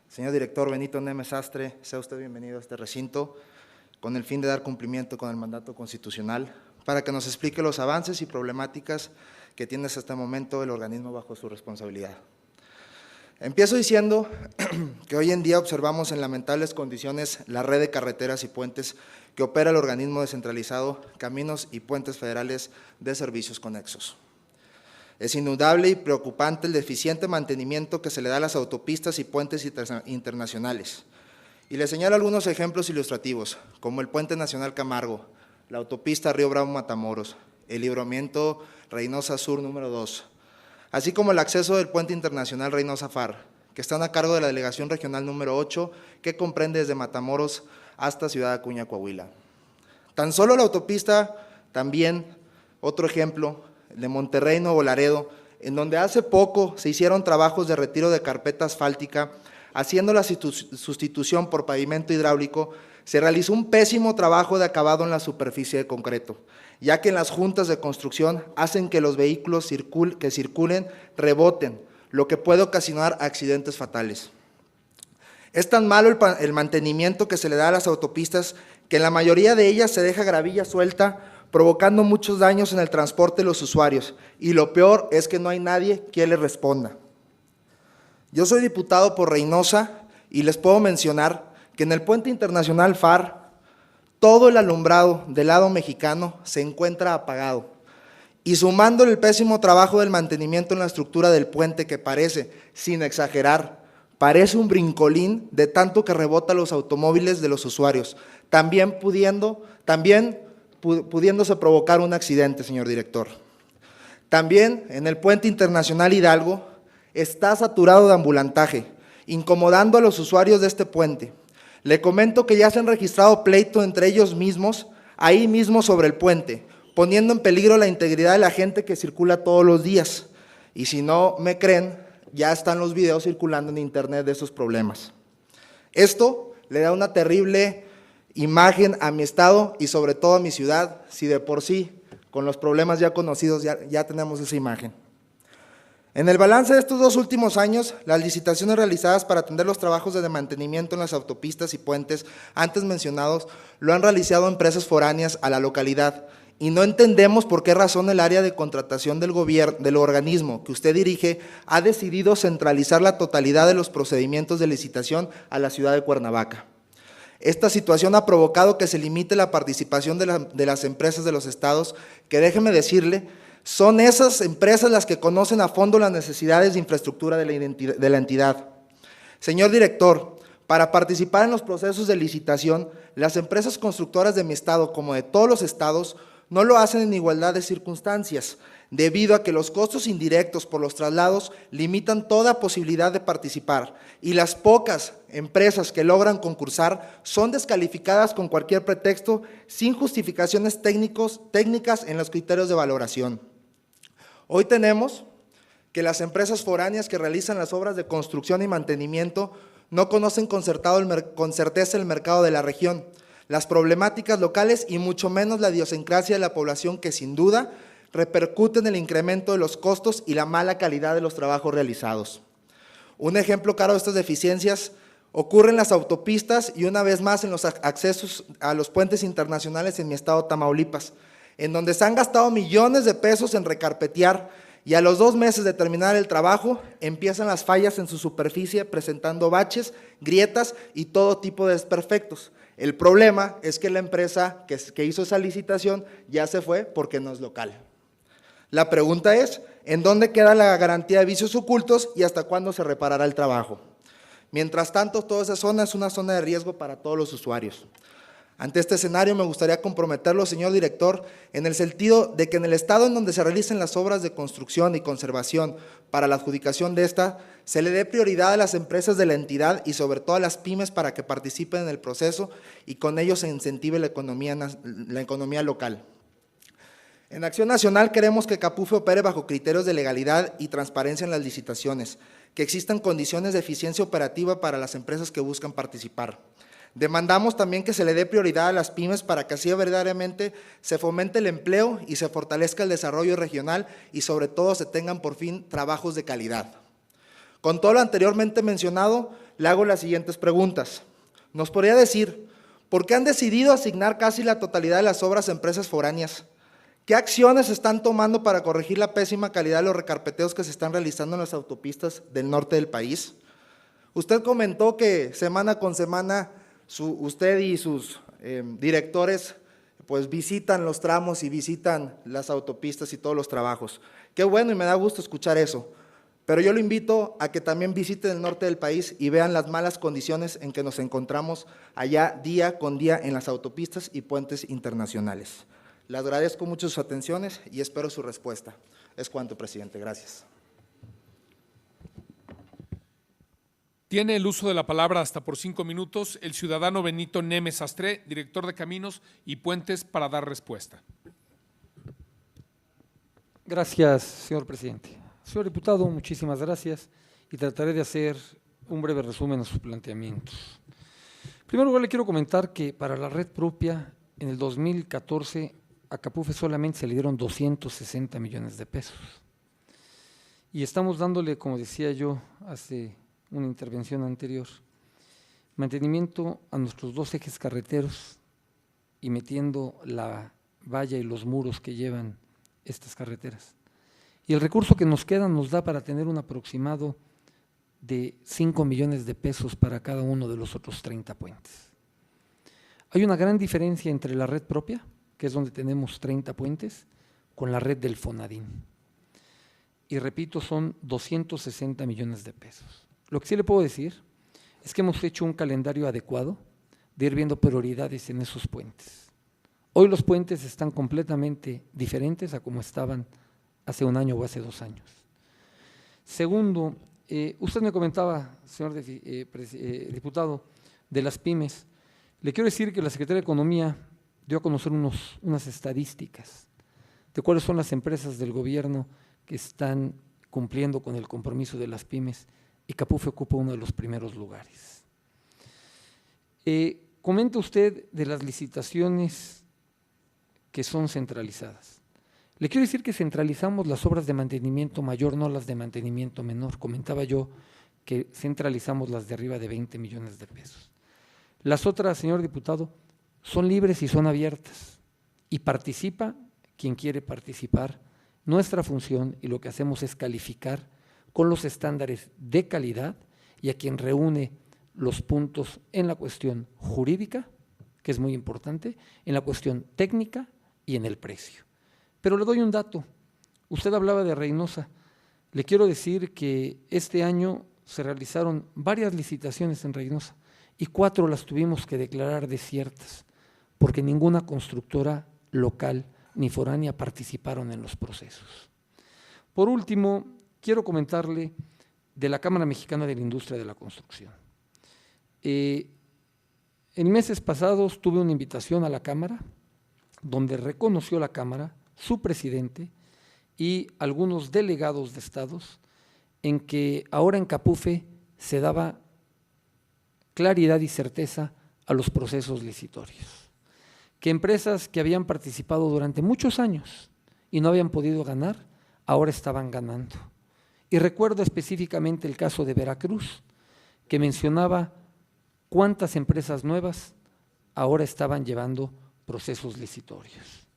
Señor director Benito Neme Sastre, sea usted bienvenido a este recinto con el fin de dar cumplimiento con el mandato constitucional para que nos explique los avances y problemáticas que tiene hasta este momento el organismo bajo su responsabilidad. Empiezo diciendo que hoy en día observamos en lamentables condiciones la red de carreteras y puentes que opera el organismo descentralizado Caminos y Puentes Federales de Servicios Conexos. Es indudable y preocupante el deficiente mantenimiento que se le da a las autopistas y puentes internacionales. Y le señalo algunos ejemplos ilustrativos, como el Puente Nacional Camargo, la autopista Río Bravo-Matamoros, el libramiento Reynosa Sur número 2, así como el acceso del Puente Internacional Reynosa-Far, que están a cargo de la Delegación Regional número 8, que comprende desde Matamoros hasta Ciudad Acuña, Coahuila. Tan solo la autopista, también, otro ejemplo, de Monterrey, Nuevo Laredo, en donde hace poco se hicieron trabajos de retiro de carpeta asfáltica, haciendo la sustitución por pavimento hidráulico, se realizó un pésimo trabajo de acabado en la superficie de concreto, ya que en las juntas de construcción hacen que los vehículos que circulen reboten, lo que puede ocasionar accidentes fatales. Es tan malo el mantenimiento que se le da a las autopistas que en la mayoría de ellas se deja gravilla suelta, provocando muchos daños en el transporte de los usuarios, y lo peor es que no hay nadie que le responda. Yo soy diputado por Reynosa y les puedo mencionar que en el Puente Internacional FAR, todo el alumbrado del lado mexicano se encuentra apagado, y sumando el pésimo trabajo del mantenimiento en la estructura del puente, que parece, sin exagerar, parece un brincolín de tanto que rebota los automóviles de los usuarios, también pudiéndose provocar un accidente, señor director. También en el Puente Internacional Hidalgo está saturado de ambulantaje, incomodando a los usuarios de este puente. Le comento que ya se han registrado pleitos entre ellos mismos, ahí mismo sobre el puente, poniendo en peligro la integridad de la gente que circula todos los días. Y si no me creen, ya están los videos circulando en internet de esos problemas. Esto le da una terrible imagen a mi estado y sobre todo a mi ciudad, si de por sí, con los problemas ya conocidos, ya tenemos esa imagen. En el balance de estos 2 últimos años, las licitaciones realizadas para atender los trabajos de mantenimiento en las autopistas y puentes antes mencionados lo han realizado empresas foráneas a la localidad, y no entendemos por qué razón el área de contratación del organismo que usted dirige ha decidido centralizar la totalidad de los procedimientos de licitación a la ciudad de Cuernavaca. Esta situación ha provocado que se limite la participación de las empresas de los estados, que déjeme decirle, son esas empresas las que conocen a fondo las necesidades de infraestructura de la entidad. Señor director, para participar en los procesos de licitación, las empresas constructoras de mi estado, como de todos los estados, no lo hacen en igualdad de circunstancias, debido a que los costos indirectos por los traslados limitan toda posibilidad de participar, y las pocas empresas que logran concursar son descalificadas con cualquier pretexto, sin justificaciones técnicas en los criterios de valoración. Hoy tenemos que las empresas foráneas que realizan las obras de construcción y mantenimiento no conocen con certeza el mercado de la región, las problemáticas locales y mucho menos la idiosincrasia de la población, que sin duda repercute en el incremento de los costos y la mala calidad de los trabajos realizados. Un ejemplo claro de estas deficiencias ocurre en las autopistas y una vez más en los accesos a los puentes internacionales en mi estado Tamaulipas, en donde se han gastado millones de pesos en recarpetear y a los 2 meses de terminar el trabajo empiezan las fallas en su superficie presentando baches, grietas y todo tipo de desperfectos. El problema es que la empresa que hizo esa licitación ya se fue porque no es local. La pregunta es, ¿en dónde queda la garantía de vicios ocultos y hasta cuándo se reparará el trabajo? Mientras tanto, toda esa zona es una zona de riesgo para todos los usuarios. Ante este escenario me gustaría comprometerlo, señor director, en el sentido de que en el estado en donde se realicen las obras de construcción y conservación para la adjudicación de esta, se le dé prioridad a las empresas de la entidad y sobre todo a las pymes para que participen en el proceso y con ello se incentive la economía local. En Acción Nacional queremos que Capufe opere bajo criterios de legalidad y transparencia en las licitaciones, que existan condiciones de eficiencia operativa para las empresas que buscan participar. Demandamos también que se le dé prioridad a las pymes para que así verdaderamente se fomente el empleo y se fortalezca el desarrollo regional y sobre todo se tengan por fin trabajos de calidad. Con todo lo anteriormente mencionado, le hago las siguientes preguntas. ¿Nos podría decir por qué han decidido asignar casi la totalidad de las obras a empresas foráneas? ¿Qué acciones están tomando para corregir la pésima calidad de los recarpeteos que se están realizando en las autopistas del norte del país? Usted comentó que semana con semana usted y sus directores pues visitan los tramos y visitan las autopistas y todos los trabajos. Qué bueno y me da gusto escuchar eso, pero yo lo invito a que también visiten el norte del país y vean las malas condiciones en que nos encontramos allá día con día en las autopistas y puentes internacionales. Le agradezco mucho sus atenciones y espero su respuesta. Es cuanto, presidente. Gracias. Tiene el uso de la palabra hasta por 5 minutos el ciudadano Benito Neme Sastre, director de Caminos y Puentes, para dar respuesta. Gracias, señor presidente. Señor diputado, muchísimas gracias y trataré de hacer un breve resumen de sus planteamientos. En primer lugar, le quiero comentar que para la red propia, en el 2014, a Capufe solamente se le dieron 260 millones de pesos. Y estamos dándole, como decía yo hace una intervención anterior, mantenimiento a nuestros 2 ejes carreteros y metiendo la valla y los muros que llevan estas carreteras. Y el recurso que nos queda nos da para tener un aproximado de 5 millones de pesos para cada uno de los otros 30 puentes. Hay una gran diferencia entre la red propia, que es donde tenemos 30 puentes, con la red del Fonadín. Y repito, son 260 millones de pesos. Lo que sí le puedo decir es que hemos hecho un calendario adecuado de ir viendo prioridades en esos puentes. Hoy los puentes están completamente diferentes a como estaban hace un año o hace 2 años. Segundo, usted me comentaba, señor diputado, de las pymes. Le quiero decir que la Secretaría de Economía dio a conocer unas estadísticas de cuáles son las empresas del gobierno que están cumpliendo con el compromiso de las pymes y Capufe ocupa uno de los primeros lugares. Comenta usted de las licitaciones que son centralizadas. Le quiero decir que centralizamos las obras de mantenimiento mayor, no las de mantenimiento menor. Comentaba yo que centralizamos las de arriba de 20 millones de pesos. Las otras, señor diputado, son libres y son abiertas y participa quien quiere participar. Nuestra función y lo que hacemos es calificar con los estándares de calidad y a quien reúne los puntos en la cuestión jurídica, que es muy importante, en la cuestión técnica y en el precio. Pero le doy un dato. Usted hablaba de Reynosa. Le quiero decir que este año se realizaron varias licitaciones en Reynosa y 4 las tuvimos que declarar desiertas porque ninguna constructora local ni foránea participaron en los procesos. Por último, quiero comentarle de la Cámara Mexicana de la Industria de la Construcción. En meses pasados tuve una invitación a la Cámara donde reconoció la Cámara, su presidente, y algunos delegados de estados en que ahora en Capufe se daba claridad y certeza a los procesos licitorios, que empresas que habían participado durante muchos años y no habían podido ganar, ahora estaban ganando. Y recuerdo específicamente el caso de Veracruz, que mencionaba cuántas empresas nuevas ahora estaban llevando procesos licitorios.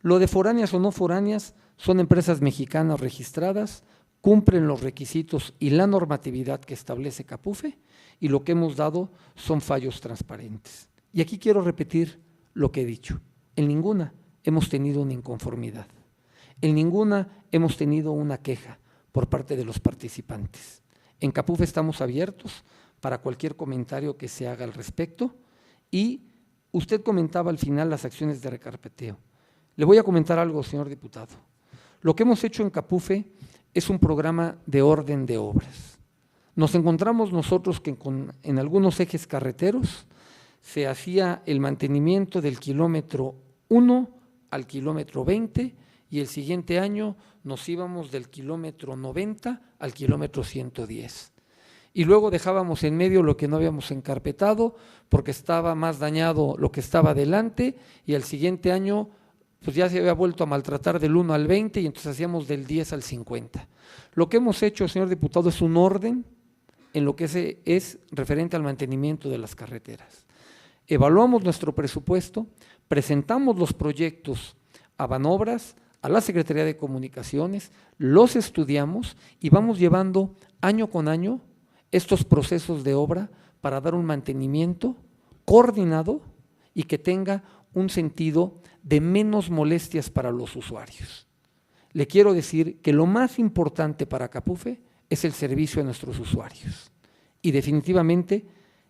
Lo de foráneas o no foráneas son empresas mexicanas registradas, cumplen los requisitos y la normatividad que establece Capufe, y lo que hemos dado son fallos transparentes. Y aquí quiero repetir lo que he dicho: en ninguna hemos tenido una inconformidad, en ninguna hemos tenido una queja por parte de los participantes. En Capufe estamos abiertos para cualquier comentario que se haga al respecto, y usted comentaba al final las acciones de recarpeteo. Le voy a comentar algo, señor diputado. Lo que hemos hecho en Capufe es un programa de orden de obras. Nos encontramos nosotros que en algunos ejes carreteros se hacía el mantenimiento del kilómetro 1 al kilómetro 20, y el siguiente año nos íbamos del kilómetro 90 al kilómetro 110. Y luego dejábamos en medio lo que no habíamos encarpetado porque estaba más dañado lo que estaba adelante, y al siguiente año pues ya se había vuelto a maltratar del 1 al 20, y entonces hacíamos del 10 al 50. Lo que hemos hecho, señor diputado, es un orden en lo que es referente al mantenimiento de las carreteras. Evaluamos nuestro presupuesto, presentamos los proyectos a Banobras, a la Secretaría de Comunicaciones, los estudiamos y vamos llevando año con año estos procesos de obra para dar un mantenimiento coordinado y que tenga un sentido de menos molestias para los usuarios. Le quiero decir que lo más importante para Capufe es el servicio a nuestros usuarios, y definitivamente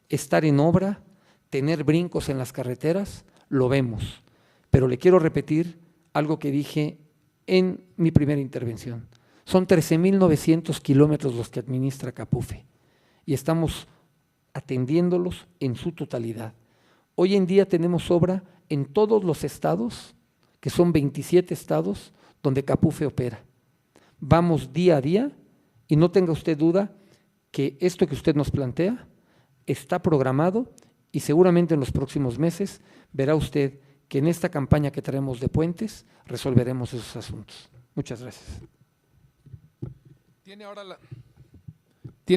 estar en obra, tener brincos en las carreteras, lo vemos, pero le quiero repetir algo que dije en mi primera intervención: son 13,900 kilómetros los que administra Capufe y estamos atendiéndolos en su totalidad. Hoy en día tenemos obra en todos los estados, que son 27 estados donde Capufe opera. Vamos día a día, y no tenga usted duda que esto que usted nos plantea está programado, y seguramente en los próximos meses verá usted que en esta campaña que traemos de puentes resolveremos esos asuntos. Muchas gracias. Tiene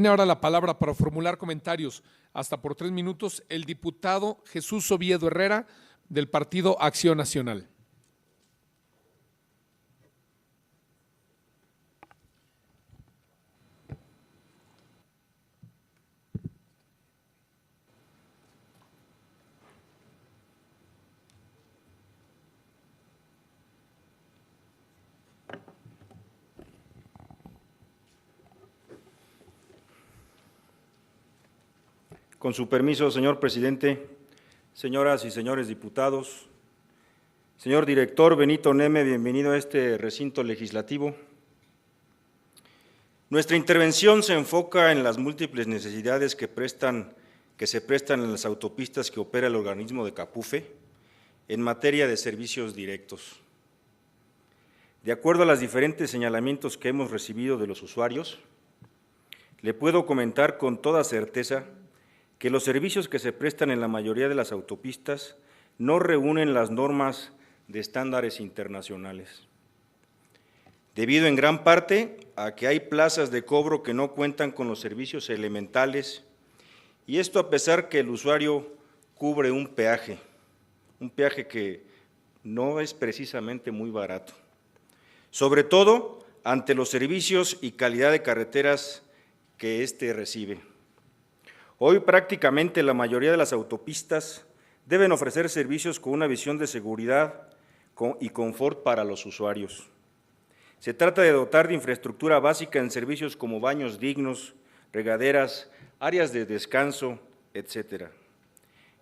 ahora la palabra para formular comentarios, hasta por 3 minutos, el diputado Jesús Oviedo Herrera, del Partido Acción Nacional. Con su permiso, señor presidente, señoras y señores diputados, señor director Benito Neme, bienvenido a este recinto legislativo. Nuestra intervención se enfoca en las múltiples necesidades que se prestan en las autopistas que opera el organismo de Capufe en materia de servicios directos. De acuerdo a los diferentes señalamientos que hemos recibido de los usuarios, le puedo comentar con toda certeza que los servicios que se prestan en la mayoría de las autopistas no reúnen las normas de estándares internacionales, debido en gran parte a que hay plazas de cobro que no cuentan con los servicios elementales, y esto a pesar que el usuario cubre un peaje que no es precisamente muy barato, sobre todo ante los servicios y calidad de carreteras que éste recibe. Hoy prácticamente la mayoría de las autopistas deben ofrecer servicios con una visión de seguridad y confort para los usuarios. Se trata de dotar de infraestructura básica en servicios como baños dignos, regaderas, áreas de descanso, etc.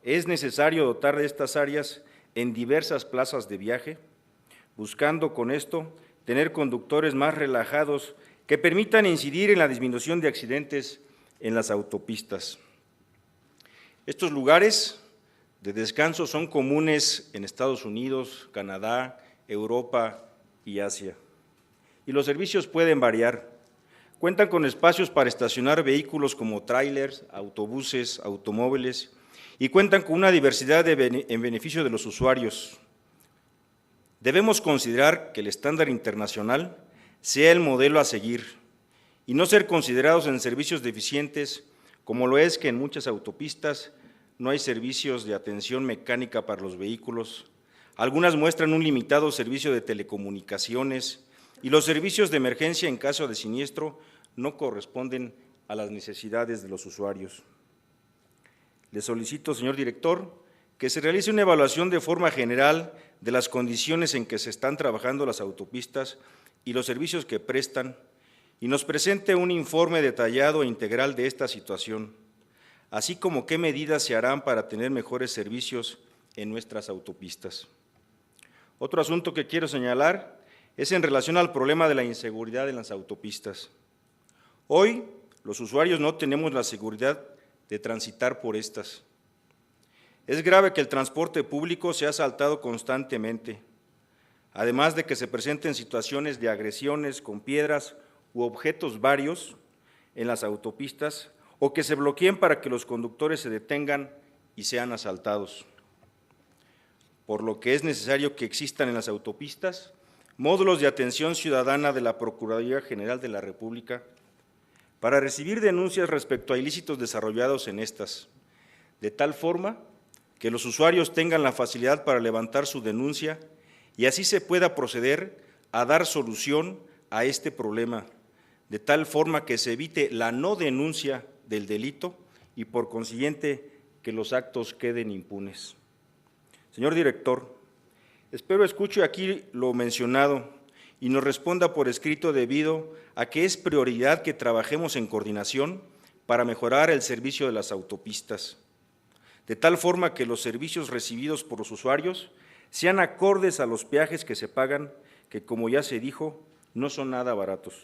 Es necesario dotar de estas áreas en diversas plazas de viaje, buscando con esto tener conductores más relajados que permitan incidir en la disminución de accidentes en las autopistas. Estos lugares de descanso son comunes en Estados Unidos, Canadá, Europa y Asia. y los servicios pueden variar. Cuentan con espacios para estacionar vehículos como tráilers, autobuses, automóviles, y cuentan con una diversidad en beneficio de los usuarios. Debemos considerar que el estándar internacional sea el modelo a seguir y no ser considerados en servicios deficientes, como lo es que en muchas autopistas no hay servicios de atención mecánica para los vehículos. Algunas muestran un limitado servicio de telecomunicaciones y los servicios de emergencia en caso de siniestro no corresponden a las necesidades de los usuarios. Le solicito, señor director, que se realice una evaluación de forma general de las condiciones en que se están trabajando las autopistas y los servicios que prestan, y nos presente un informe detallado e integral de esta situación, así como qué medidas se harán para tener mejores servicios en nuestras autopistas. Otro asunto que quiero señalar es en relación al problema de la inseguridad en las autopistas. Hoy, los usuarios no tenemos la seguridad de transitar por estas. Es grave que el transporte público sea asaltado constantemente, además de que se presenten situaciones de agresiones con piedras u objetos varios en las autopistas, o que se bloqueen para que los conductores se detengan y sean asaltados. Por lo que es necesario que existan en las autopistas módulos de atención ciudadana de la Procuraduría General de la República para recibir denuncias respecto a ilícitos desarrollados en estas, de tal forma que los usuarios tengan la facilidad para levantar su denuncia y así se pueda proceder a dar solución a este problema, de tal forma que se evite la no denuncia del delito y por consiguiente que los actos queden impunes. Señor director, espero escuche aquí lo mencionado y nos responda por escrito debido a que es prioridad que trabajemos en coordinación para mejorar el servicio de las autopistas, de tal forma que los servicios recibidos por los usuarios sean acordes a los peajes que se pagan, que como ya se dijo, no son nada baratos.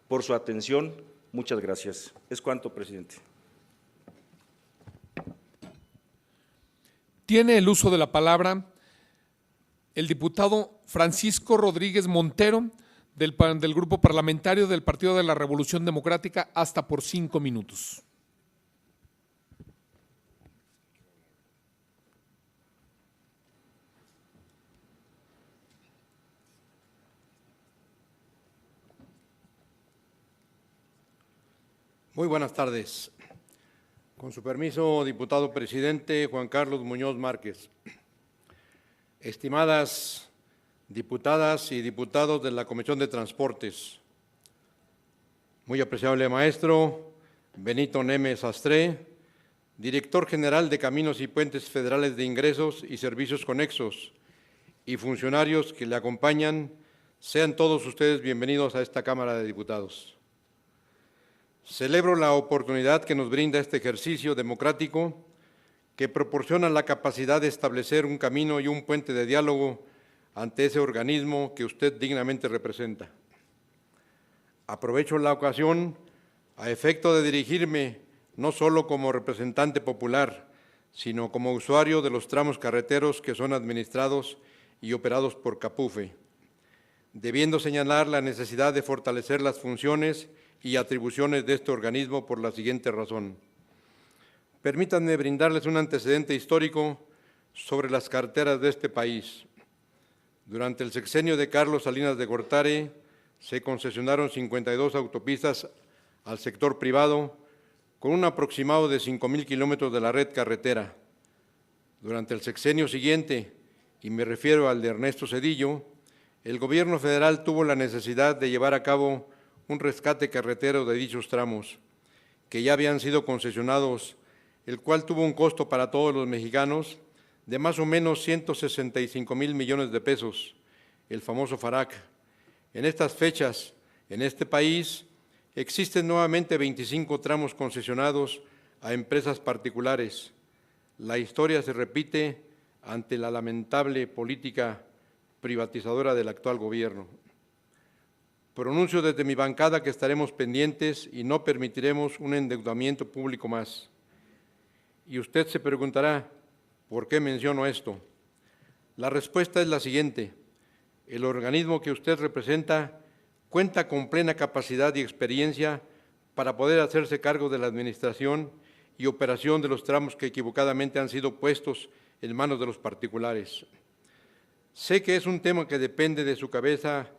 Por su atención, muchas gracias. Es cuanto, presidente. Tiene el uso de la palabra el diputado Francisco Rodríguez Montero, del Grupo Parlamentario del Partido de la Revolución Democrática, hasta por 5 minutos. Muy buenas tardes. Con su permiso, diputado presidente Juan Carlos Muñoz Márquez. Estimadas diputadas y diputados de la Comisión de Transportes, muy apreciable maestro Benito Neme Sastre, director general de Caminos y Puentes Federales de Ingresos y Servicios Conexos, y funcionarios que le acompañan, sean todos ustedes bienvenidos a esta Cámara de Diputados. Celebro la oportunidad que nos brinda este ejercicio democrático que proporciona la capacidad de establecer un camino y un puente de diálogo ante ese organismo que usted dignamente representa. Aprovecho la ocasión a efecto de dirigirme no solo como representante popular, sino como usuario de los tramos carreteros que son administrados y operados por CAPUFE, debiendo señalar la necesidad de fortalecer las funciones y atribuciones de este organismo por la siguiente razón. Permítanme brindarles un antecedente histórico sobre las carreteras de este país. Durante el sexenio de Carlos Salinas de Gortari se concesionaron 52 autopistas al sector privado con un aproximado de 5,000 kilómetros de la red carretera. Durante el sexenio siguiente, y me refiero al de Ernesto Zedillo, el Gobierno federal tuvo la necesidad de llevar a cabo un rescate carretero de dichos tramos, que ya habían sido concesionados, el cual tuvo un costo para todos los mexicanos de más o menos 165,000 millones de pesos, el famoso FARAC. En estas fechas, en este país, existen nuevamente 25 tramos concesionados a empresas particulares. La historia se repite ante la lamentable política privatizadora del actual gobierno. Pronuncio desde mi bancada que estaremos pendientes y no permitiremos un endeudamiento público más. Y usted se preguntará, ¿por qué menciono esto? La respuesta es la siguiente. El organismo que usted representa cuenta con plena capacidad y experiencia para poder hacerse cargo de la administración y operación de los tramos que equivocadamente han sido puestos en manos de los particulares. Sé que es un tema que depende de su cabeza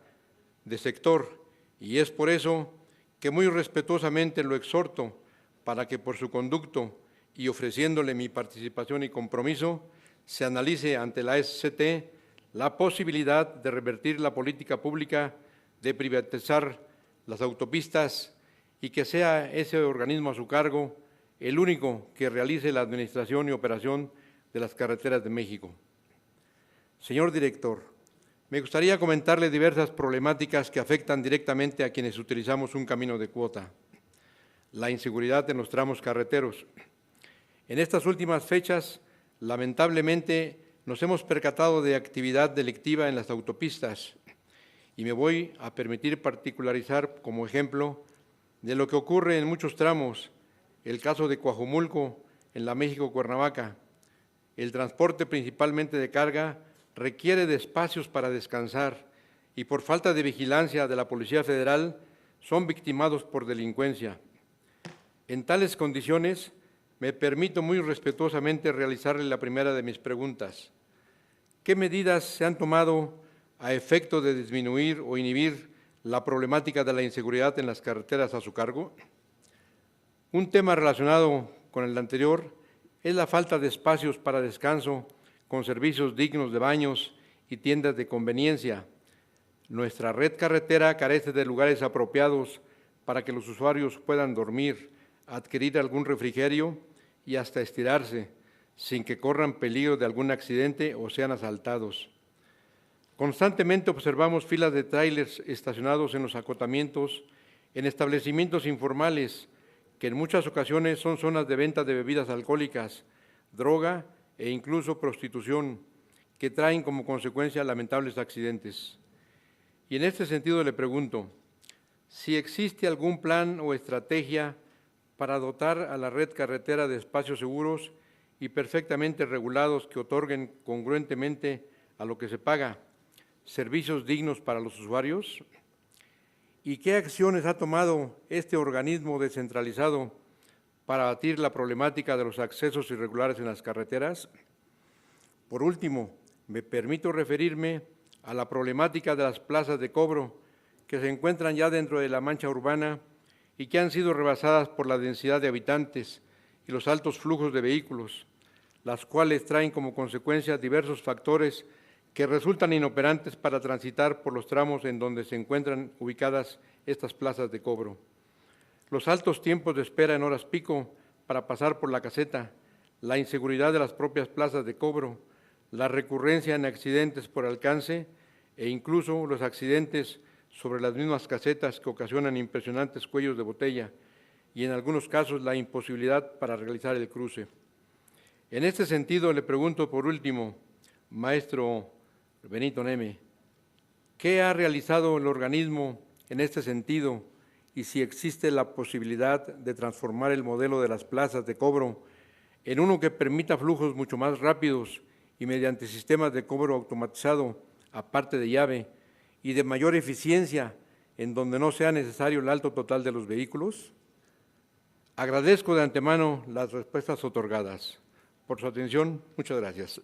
de sector y es por eso que muy respetuosamente lo exhorto para que por su conducto y ofreciéndole mi participación y compromiso, se analice ante la SCT la posibilidad de revertir la política pública de privatizar las autopistas y que sea ese organismo a su cargo el único que realice la administración y operación de las carreteras de México. Señor director, me gustaría comentarle diversas problemáticas que afectan directamente a quienes utilizamos un camino de cuota. La inseguridad en los tramos carreteros. En estas últimas fechas, lamentablemente, nos hemos percatado de actividad delictiva en las autopistas y me voy a permitir particularizar como ejemplo de lo que ocurre en muchos tramos, el caso de Coajomulco en la México-Cuernavaca. El transporte principalmente de carga requiere de espacios para descansar y por falta de vigilancia de la Policía Federal son victimados por delincuencia. En tales condiciones, me permito muy respetuosamente realizarle la primera de mis preguntas. ¿Qué medidas se han tomado a efecto de disminuir o inhibir la problemática de la inseguridad en las carreteras a su cargo? Un tema relacionado con el anterior es la falta de espacios para descanso con servicios dignos de baños y tiendas de conveniencia. Nuestra red carretera carece de lugares apropiados para que los usuarios puedan dormir, adquirir algún refrigerio y hasta estirarse, sin que corran peligro de algún accidente o sean asaltados. Constantemente observamos filas de tráilers estacionados en los acotamientos, en establecimientos informales, que en muchas ocasiones son zonas de venta de bebidas alcohólicas, droga e incluso prostitución, que traen como consecuencia lamentables accidentes. Y en este sentido le pregunto, si existe algún plan o estrategia para dotar a la red carretera de espacios seguros y perfectamente regulados que otorguen congruentemente a lo que se paga servicios dignos para los usuarios. ¿Y qué acciones ha tomado este organismo descentralizado para abatir la problemática de los accesos irregulares en las carreteras? Por último, me permito referirme a la problemática de las plazas de cobro que se encuentran ya dentro de la mancha urbana y que han sido rebasadas por la densidad de habitantes y los altos flujos de vehículos, las cuales traen como consecuencia diversos factores que resultan inoperantes para transitar por los tramos en donde se encuentran ubicadas estas plazas de cobro. Los altos tiempos de espera en horas pico para pasar por la caseta, la inseguridad de las propias plazas de cobro, la recurrencia en accidentes por alcance e incluso los accidentes sobre las mismas casetas que ocasionan impresionantes cuellos de botella y en algunos casos la imposibilidad para realizar el cruce. En este sentido, le pregunto por último, maestro Benito Neme, ¿qué ha realizado el organismo en este sentido y si existe la posibilidad de transformar el modelo de las plazas de cobro en uno que permita flujos mucho más rápidos y mediante sistemas de cobro automatizado, aparte de llave, y de mayor eficiencia en donde no sea necesario el alto total de los vehículos? Agradezco de antemano las respuestas otorgadas. Por su atención, muchas gracias.